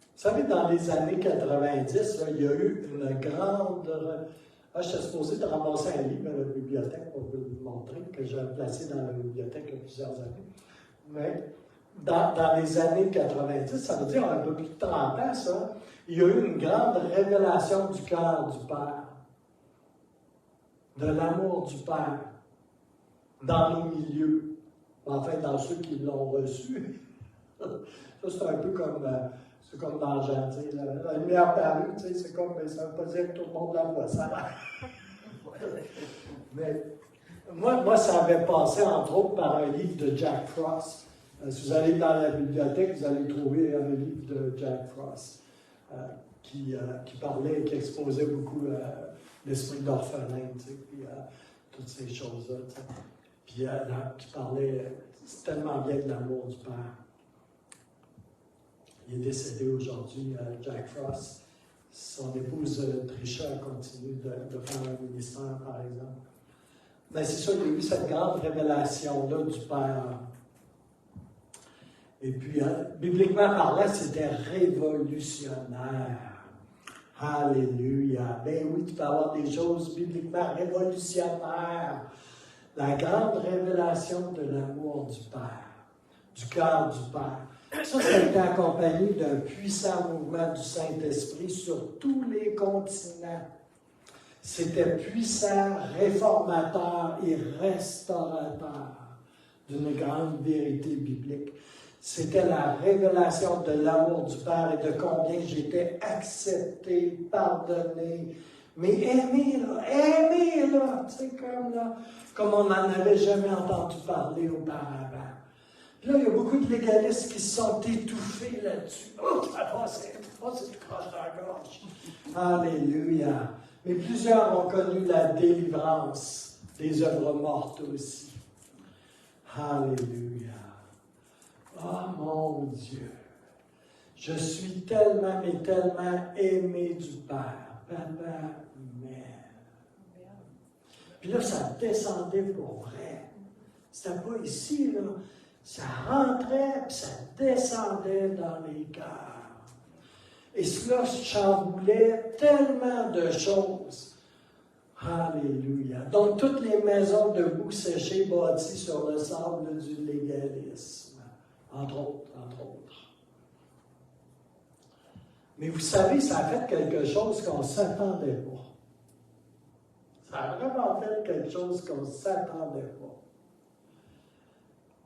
Vous savez, dans les années 90, là, il y a eu une grande... j'étais supposé de ramasser un livre à la bibliothèque pour vous le montrer, que j'ai placé dans la bibliothèque il y a plusieurs années. Mais dans les années 90, ça veut dire un peu plus de 30 ans, ça, il y a eu une grande révélation du cœur du Père, de l'amour du Père. dans nos milieux. Enfin, dans ceux qui l'ont reçu. Ça, c'est un peu comme, dans Jean, tu sais, la lumière parue, tu sais, c'est comme, ça ne veut pas dire que tout le monde la voit, ça a l'air. Mais moi, ça avait passé, entre autres, par un livre de Jack Frost. Si vous allez dans la bibliothèque, vous allez trouver un livre de Jack Frost qui parlait, qui exposait beaucoup l'esprit d'orphelin, tu sais, puis toutes ces choses-là, tu sais. Puis qui parlait tellement bien de l'amour du Père. Il est décédé aujourd'hui, Jack Frost. Son épouse Trisha continue de faire un ministère, par exemple. Mais c'est ça, il y a eu cette grande révélation-là du Père. Et puis, bibliquement parlant, c'était révolutionnaire. Alléluia. Ben oui, tu peux avoir des choses bibliquement révolutionnaires. La grande révélation de l'amour du Père, du cœur du Père. Ça a été accompagné d'un puissant mouvement du Saint-Esprit sur tous les continents. C'était puissant, réformateur et restaurateur d'une grande vérité biblique. C'était la révélation de l'amour du Père et de combien j'étais accepté, pardonné, mais aimé, là, tu sais, comme on n'en avait jamais entendu parler auparavant. Puis là, il y a beaucoup de légalistes qui se sont étouffés là-dessus. Oh, ça passe, c'est croche dans la gorge. Alléluia. Mais plusieurs ont connu la délivrance des œuvres mortes aussi. Alléluia. Oh mon Dieu. Je suis tellement, mais tellement aimé du Père. Papa, mère. Puis là, ça descendait pour vrai. C'était pas ici, là. Ça rentrait, puis ça descendait dans les cœurs. Et cela chamboulait tellement de choses. Alléluia. Donc, toutes les maisons de boue séchées bâties sur le sable du légalisme. Entre autres. Mais vous savez, ça a fait quelque chose qu'on ne s'attendait pas. Ça a vraiment fait quelque chose qu'on ne s'attendait pas.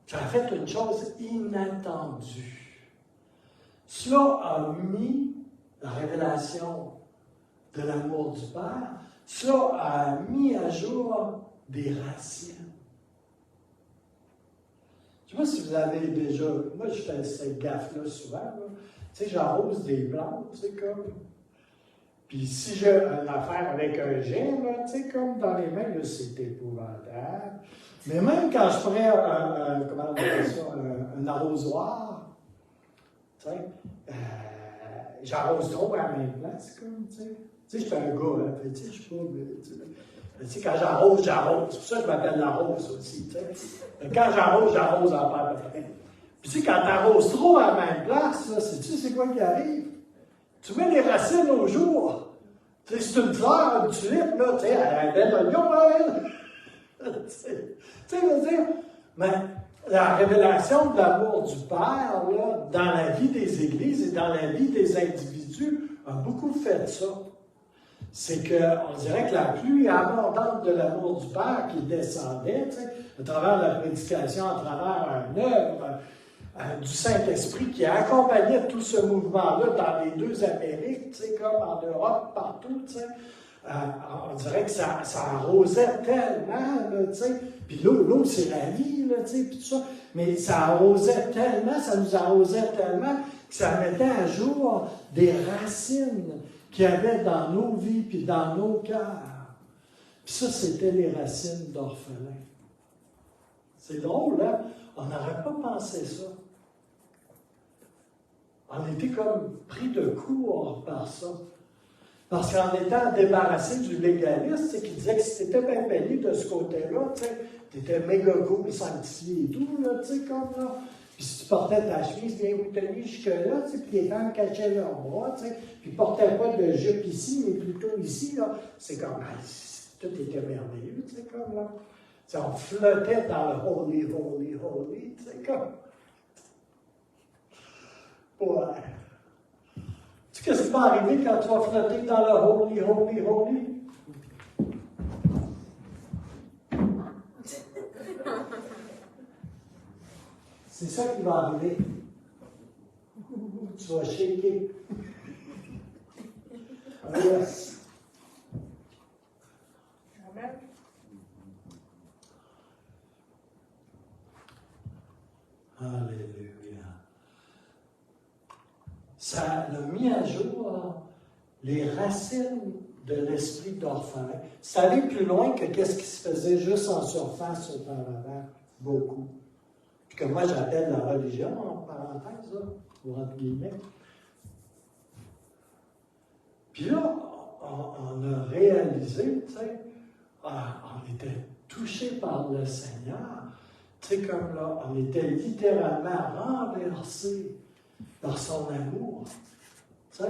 Ça a fait une chose inattendue. Cela a mis la révélation de l'amour du Père, cela a mis à jour des racines. Je ne sais pas si vous avez déjà... Moi, je fais cette gaffe-là souvent. Là. Tu sais, j'arrose des plantes, tu sais, comme... Puis si j'ai une affaire avec un jet, là, tu sais, comme dans les mains, là, c'est épouvantable. Mais même quand je ferais comment on appelle ça, un arrosoir, tu sais, j'arrose trop à la même place, comme, tu sais. Tu sais, je suis un gars, hein, tu sais, je suis pas... Tu sais, quand j'arrose. C'est pour ça que je m'appelle la rose aussi, tu sais. Quand j'arrose en paire de près. Puis tu sais, quand tu arroses trop à la même place, là, sais-tu c'est quoi qui arrive? Tu mets les racines au jour. Tu sais, c'est une fleur, une tulipe, là, tu sais, elle a un bel oignon, elle. Tu sais, je veux dire, mais la révélation de l'amour du Père, là, dans la vie des églises et dans la vie des individus, a beaucoup fait ça. C'est qu'on dirait que la pluie abondante de l'amour du Père qui descendait, tu sais, à travers la prédication, à travers une œuvre du Saint-Esprit qui accompagnait tout ce mouvement-là dans les deux Amériques, tu sais, comme en Europe, partout, tu sais. On dirait que ça arrosait tellement, là, tu sais. Puis l'eau, c'est la vie, là, tu sais, puis tout ça. Mais ça arrosait tellement, ça nous arrosait tellement que ça mettait à jour des racines qu'il y avait dans nos vies puis dans nos cœurs. Puis ça, c'était les racines d'orphelins. C'est drôle, hein? On n'aurait pas pensé ça. On était comme pris de court par ça. Parce qu'en étant débarrassé du légaliste, qui disait que si tu étais bien payé de ce côté-là, tu étais méga cool, sanctifié et tout, là, tu sais, comme là. Puis si tu portais ta chemise bien boutonnière jusque-là, tu sais, puis les femmes cachaient leurs bras, tu sais, puis ne portaient pas de jupe ici, mais plutôt ici, là, c'est comme, tout était merveilleux, tu sais, comme là. Tu sais, on flottait dans le holy, holy, holy, tu sais, comme. Ouais. Tu sais, qu'est-ce qui va arriver quand tu vas flotter dans le holy, holy, holy? C'est ça qui va arriver. Tu vas shaker. Ah, yes. Amen. Alléluia. Ça l'a mis à jour les racines de l'esprit d'orphelin. Ça allait plus loin que qu'est-ce qui se faisait juste en surface auparavant. Beaucoup. Puis que moi j'appelle la religion, en parenthèse, là, ou entre guillemets. Puis là, on a réalisé, tu sais, on était touché par le Seigneur. Tu sais, comme là, on était littéralement renversé par son amour. Tu sais?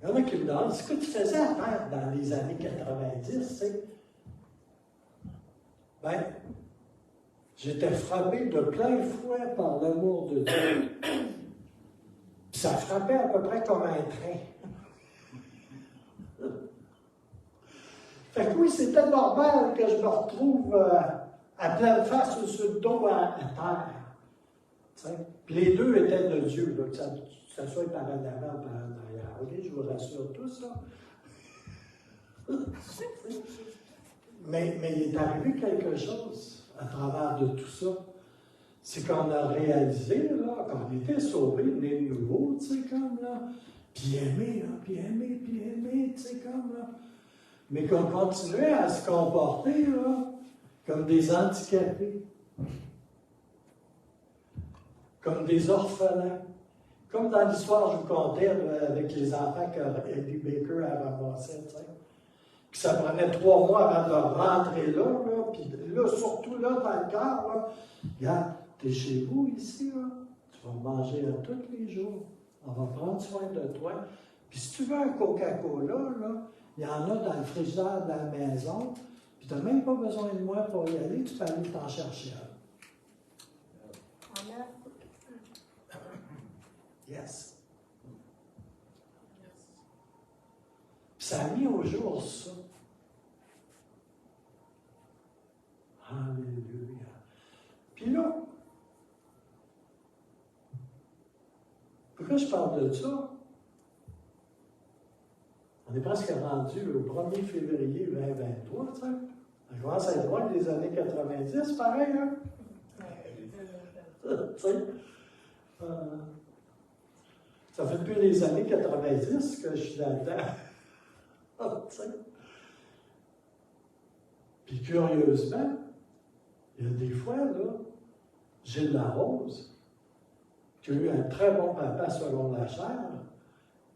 Il y en a qui me demandent, ce que tu faisais à terre dans les années 90, tu sais? Ben, j'étais frappé de plein fouet par l'amour de Dieu. Puis ça frappait à peu près comme un train. Fait que oui, c'était normal que je me retrouve à pleine face sur le dos à terre. T'sais? Puis les deux étaient de Dieu, là, que ça soit par en avant ou par en arrière. OK, je vous rassure tout ça. mais il est arrivé quelque chose à travers de tout ça. C'est qu'on a réalisé là, qu'on était sauvés, né de nouveau, tu sais, comme là. Puis aimer, tu sais, comme là. Mais qu'on continuait à se comporter là, comme des handicapés, comme des orphelins. Comme dans l'histoire, je vous contais là, avec les enfants que Eddie Baker a ramassés. Puis ça prenait 3 mois avant de rentrer là, puis là, surtout là, dans le cœur, là, regarde, tu es chez vous ici, là, tu vas manger à tous les jours. On va prendre soin de toi. Puis si tu veux un Coca-Cola, là, il y en a dans le frigidaire de la maison, puis tu n'as même pas besoin de moi pour y aller, tu peux aller t'en chercher un. Amen. Yes. Puis ça a mis au jour ça. Alléluia. Puis là, pourquoi je parle de ça? On est presque rendu au 1er février 2023, tu sais. Ça commence à être loin des années 90, pareil, hein? Tu sais, ça fait depuis les années 90 que je suis là-dedans. Tu sais. Puis curieusement, il y a des fois, là, Gilles Larose, qui a eu un très bon papa selon la chair,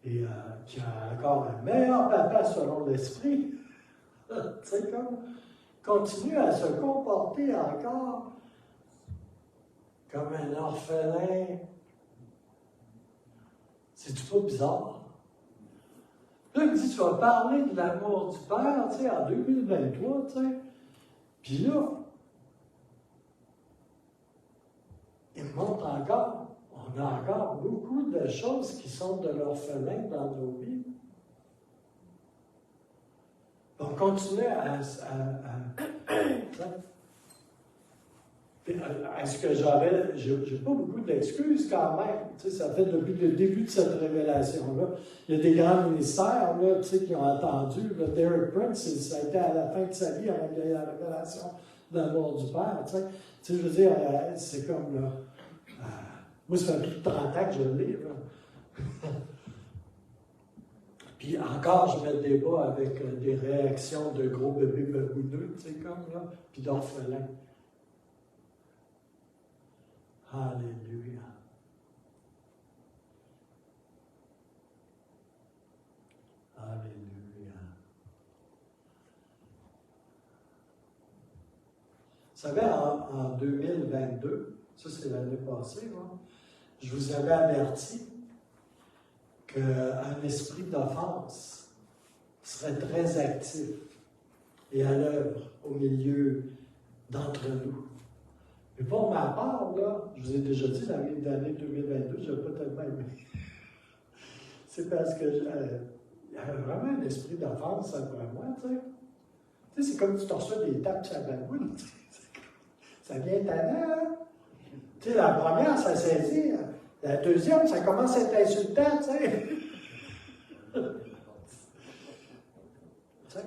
et qui a encore un meilleur papa selon l'esprit, tu sais, comme, continue à se comporter encore comme un orphelin. C'est-tu pas bizarre? Là, il dit, tu vas parler de l'amour du Père, tu sais, en 2023, tu sais. Puis là, il me montre encore, on a encore beaucoup de choses qui sont de l'orphelin dans nos vies. On continue à est-ce que j'ai pas beaucoup d'excuses quand même. Tu sais, ça fait depuis le début de cette révélation-là. Il y a des grands ministères là, tu sais, qui ont entendu. Là, Derek Prince, ça a été à la fin de sa vie avec la révélation de l'amour du Père. Tu sais, je veux dire, c'est comme là. Moi, ça fait plus de 30 ans que je le lis. Puis encore, je me débat avec des réactions de gros bébés babouneux, tu sais, comme là, puis d'orphelins. Alléluia. Alléluia. Vous savez, en 2022, ça c'est l'année passée, hein, je vous avais averti qu'un esprit d'offense serait très actif et à l'œuvre au milieu d'entre nous. Mais pour ma part, là, je vous ai déjà dit, l'année 2022, je n'ai pas tellement aimé. C'est parce que il y avait vraiment un esprit d'offense après moi, tu sais. Tu sais, c'est comme si tu te reçois des tapes sur la baboune. Ça vient tannant, hein? Tu sais, la première, ça saisit. La deuxième, ça commence à être insultant, tu sais.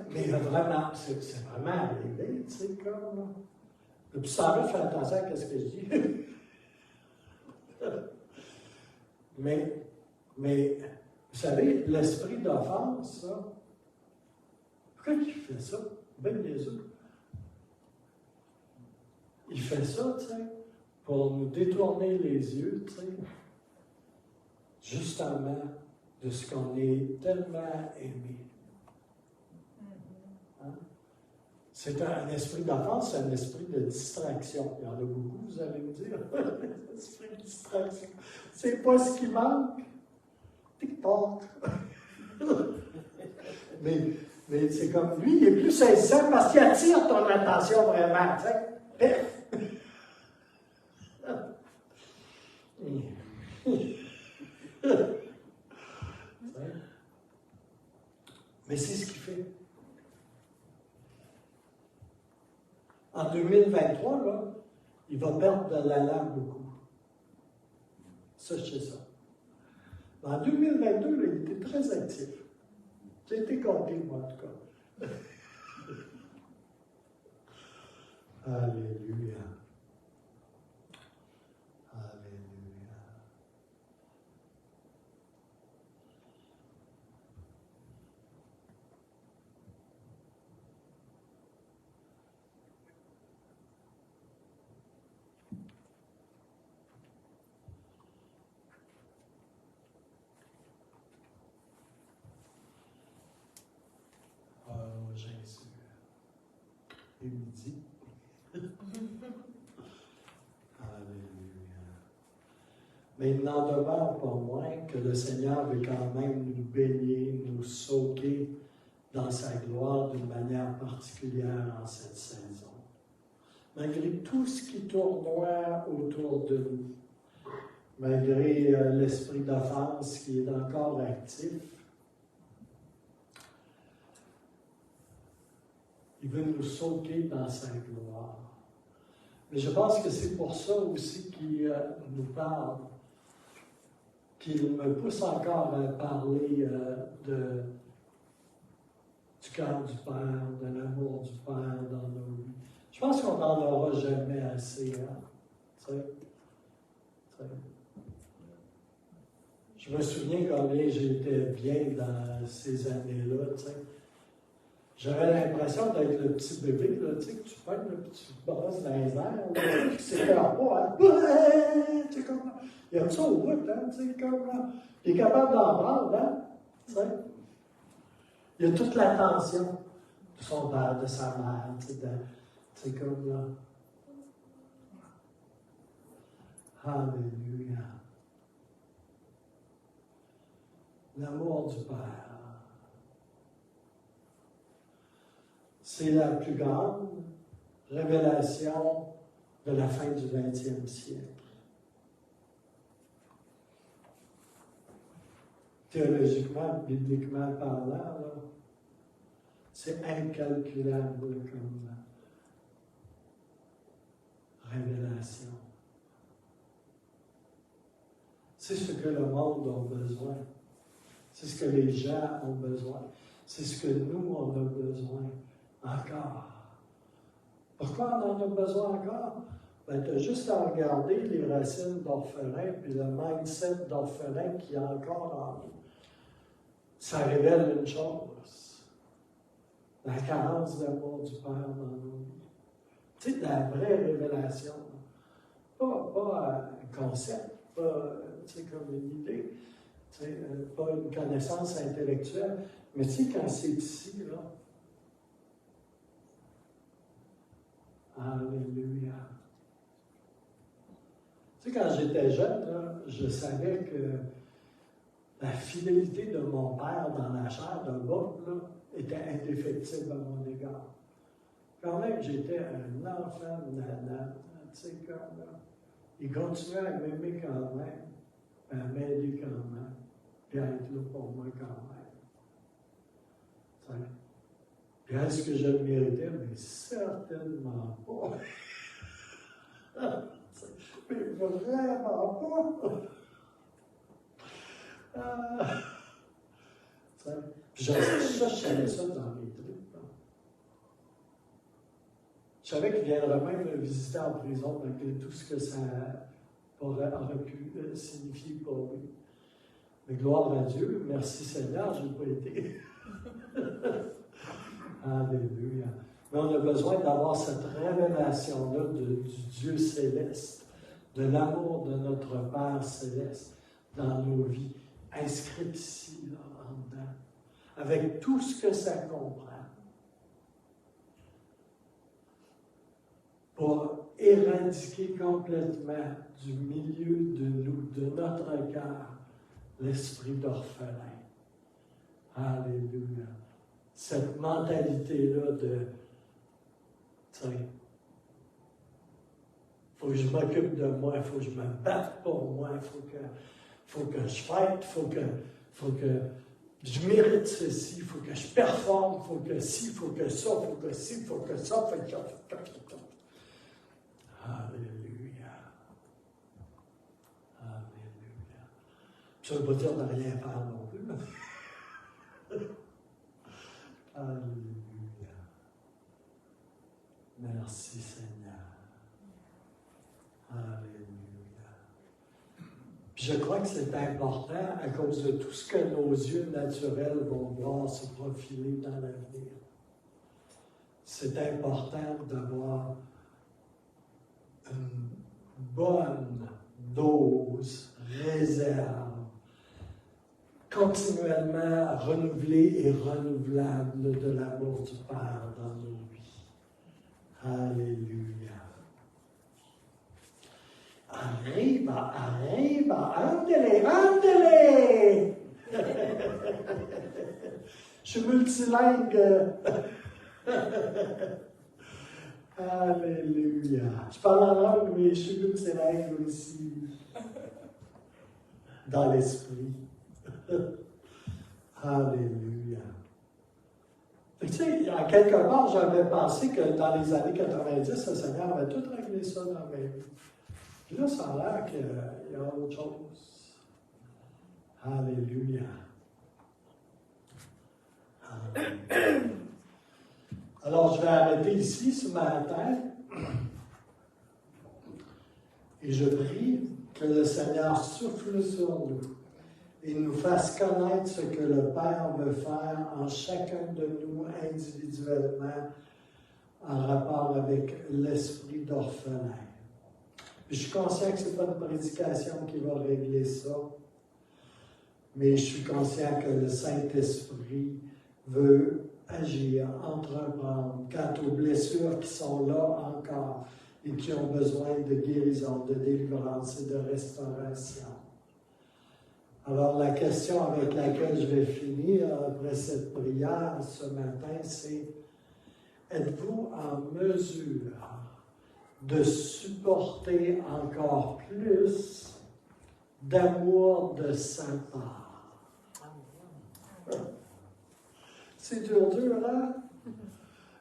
Mais vraiment, c'est vraiment arrivé, tu sais, comme. Depuis ça, je fais attention à ce que je dis. mais, vous savez, l'esprit d'offense, ça, pourquoi il fait ça? Ben Jésus. Il fait ça, tu sais, pour nous détourner les yeux, tu sais, justement, de ce qu'on est tellement aimé. Hein? C'est un esprit d'offense, c'est un esprit de distraction. Il y en a beaucoup, vous allez me dire. L'esprit de distraction. C'est pas ce qui manque. Tic-toc. mais c'est comme lui, il est plus saisissant parce qu'il attire ton attention vraiment. Tu sais. Mais c'est ce qu'il fait. En 2023, là, il va perdre de la langue beaucoup. Ça, je sais ça. En 2022, là, il était très actif. J'ai été compté, moi, en tout cas. Alléluia. Alléluia. Oh, Jésus. Et midi. Alléluia. Mais il n'en demeure pas moins que le Seigneur veut quand même nous bénir, nous sauver dans sa gloire d'une manière particulière en cette saison. Malgré tout ce qui tournoie autour de nous, malgré l'esprit d'offense qui est encore actif, il veut nous sauver dans sa gloire. Mais je pense que c'est pour ça aussi qu'il nous parle, qu'il me pousse encore à parler du cœur du Père, de l'amour du Père dans nos vies. Je pense qu'on n'en aura jamais assez. Hein? Je me souviens combien j'étais bien dans ces années-là. T'sais. J'avais l'impression d'être le petit bébé, là, que tu pognes, puis tu te brosses dans les airs, puis c'est pas, hein? Ouais, comme, il aime ça au bout, hein, comme, il est capable d'en prendre, hein? T'sais. Il y a toute l'attention de son père, de sa mère, c'est comme là. Alléluia. L'amour du Père. C'est la plus grande révélation de la fin du 20e siècle. Théologiquement, bibliquement parlant, là, c'est incalculable comme révélation. C'est ce que le monde a besoin. C'est ce que les gens ont besoin. C'est ce que nous, on a besoin encore. Pourquoi on en a besoin encore? Ben, tu as juste à regarder les racines d'orphelins puis le mindset d'orphelin qui est encore en nous. Ça révèle une chose. La carence d'amour du Père dans nos vies. Tu sais, la vraie révélation. Pas un concept, pas comme une idée, pas une connaissance intellectuelle, mais tu sais, quand c'est ici, là, alléluia. Tu sais, quand j'étais jeune, là, je savais que la fidélité de mon père dans la chair de Bob était indéfectible à mon égard. Quand même, j'étais un enfant de nana, tu sais, comme là. Il continuait à m'aimer quand même, à m'aider quand même, et à être là pour moi quand même. Puis est-ce que je le méritais? Mais certainement pas. Mais vraiment pas. Je savais ça dans mes trucs. Je savais qu'il viendrait même me visiter en prison, malgré tout ce que ça aurait pu signifier pour lui. Mais gloire à Dieu, merci Seigneur, je n'ai pas été. Alléluia. Mais on a besoin d'avoir cette révélation-là du Dieu céleste, de l'amour de notre Père céleste dans nos vies, inscrite ici, là, en dedans, avec tout ce que ça comprend, pour éradiquer complètement du milieu de nous, de notre cœur, l'esprit d'orphelin. Alléluia. Cette mentalité-là de, tu sais, il faut que je m'occupe de moi, il faut que je me batte pour moi, il faut que je fête, il faut que je mérite ceci, il faut que je performe, il faut que ci, il faut que ça, il faut que ci, il faut que ça, il faut que ça. Alléluia. Alléluia. Ça ne veut pas dire de rien faire non plus. Alléluia. Merci Seigneur. Alléluia. Puis je crois que c'est important à cause de tout ce que nos yeux naturels vont voir se profiler dans l'avenir. C'est important d'avoir une bonne dose, réserve, continuellement renouvelée et renouvelable de l'amour du Père dans nos vies. Alléluia. Arriba, andele. Je suis multilingue. Alléluia. Je parle en langue, mais je suis multilingue aussi. Dans l'esprit. Alléluia. Tu sais, à quelque part, j'avais pensé que dans les années 90, le Seigneur avait tout réglé ça dans ma vie. Puis là, ça a l'air qu'il y a autre chose. Alléluia. Alléluia. Alors, je vais arrêter ici ce matin. Et je prie que le Seigneur souffle sur nous et nous fasse connaître ce que le Père veut faire en chacun de nous individuellement en rapport avec l'esprit d'orphelin. Je suis conscient que ce n'est pas une prédication qui va régler ça, mais je suis conscient que le Saint-Esprit veut agir, entreprendre quant aux blessures qui sont là encore et qui ont besoin de guérison, de délivrance et de restauration. Alors, la question avec laquelle je vais finir après cette prière ce matin, c'est: êtes-vous en mesure de supporter encore plus d'amour de sa part? C'est dur, hein?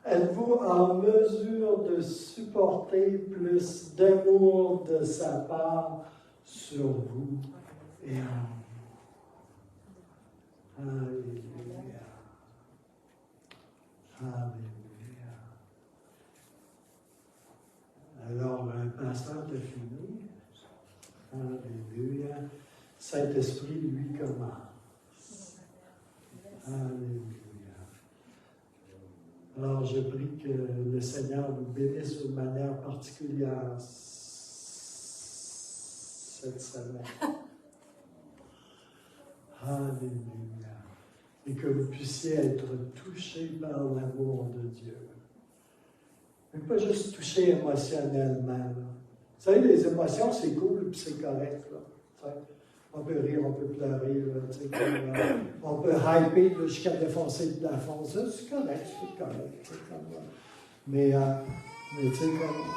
Êtes-vous en mesure de supporter plus d'amour de sa part sur vous et en vous? Alléluia. Alléluia. Alors, le pasteur a fini. Alléluia. Saint-Esprit, lui, commence. Alléluia. Alors, je prie que le Seigneur vous bénisse d'une manière particulière cette semaine. Alléluia. Et que vous puissiez être touchés par l'amour de Dieu. Mais pas juste touchés émotionnellement. Là. Vous savez, les émotions, c'est cool et c'est correct. Là. On peut rire, on peut pleurer, là, on peut hyper jusqu'à défoncer le plafond. Ça, c'est correct, c'est correct. Mais tu sais,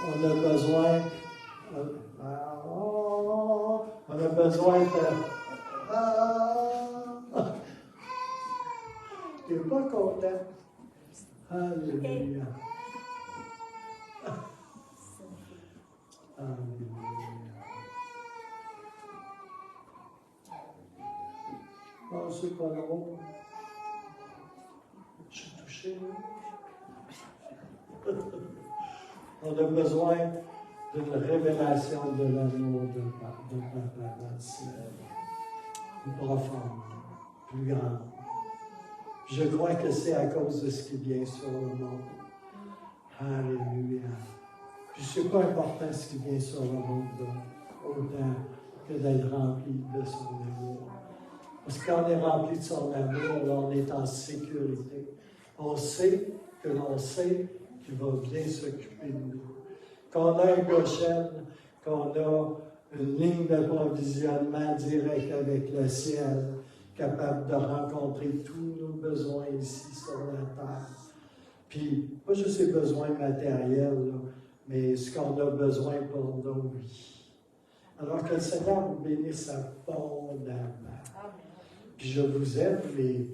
on a besoin. On a besoin de. Tu n'es pas content. Alléluia. Alléluia. Oh, c'est pas long. Je suis touché. On a besoin d'une révélation de l'amour de Papa dans le ciel. Plus profonde, plus grande. Je crois que c'est à cause de ce qui vient sur le monde. Alléluia. Puis c'est pas important ce qui vient sur le monde, autant que d'être rempli de son amour. Parce que quand on est rempli de son amour, là, on est en sécurité. On sait que l'on sait qu'il va bien s'occuper de nous. Qu'on a un Goshen, qu'on a une ligne d'approvisionnement direct avec le ciel, capable de rencontrer tous nos besoins ici sur la terre. Puis, pas juste les besoins matériels, là, mais ce qu'on a besoin pour nos vies. Alors que le Seigneur vous bénisse abondamment. Puis je vous aime, mais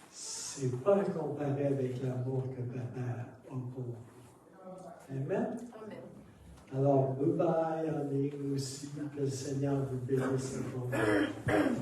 c'est pas comparé avec l'amour que Papa a pour vous. Amen? Alors, bye bye en ligne aussi, que le Seigneur vous bénisse abondamment.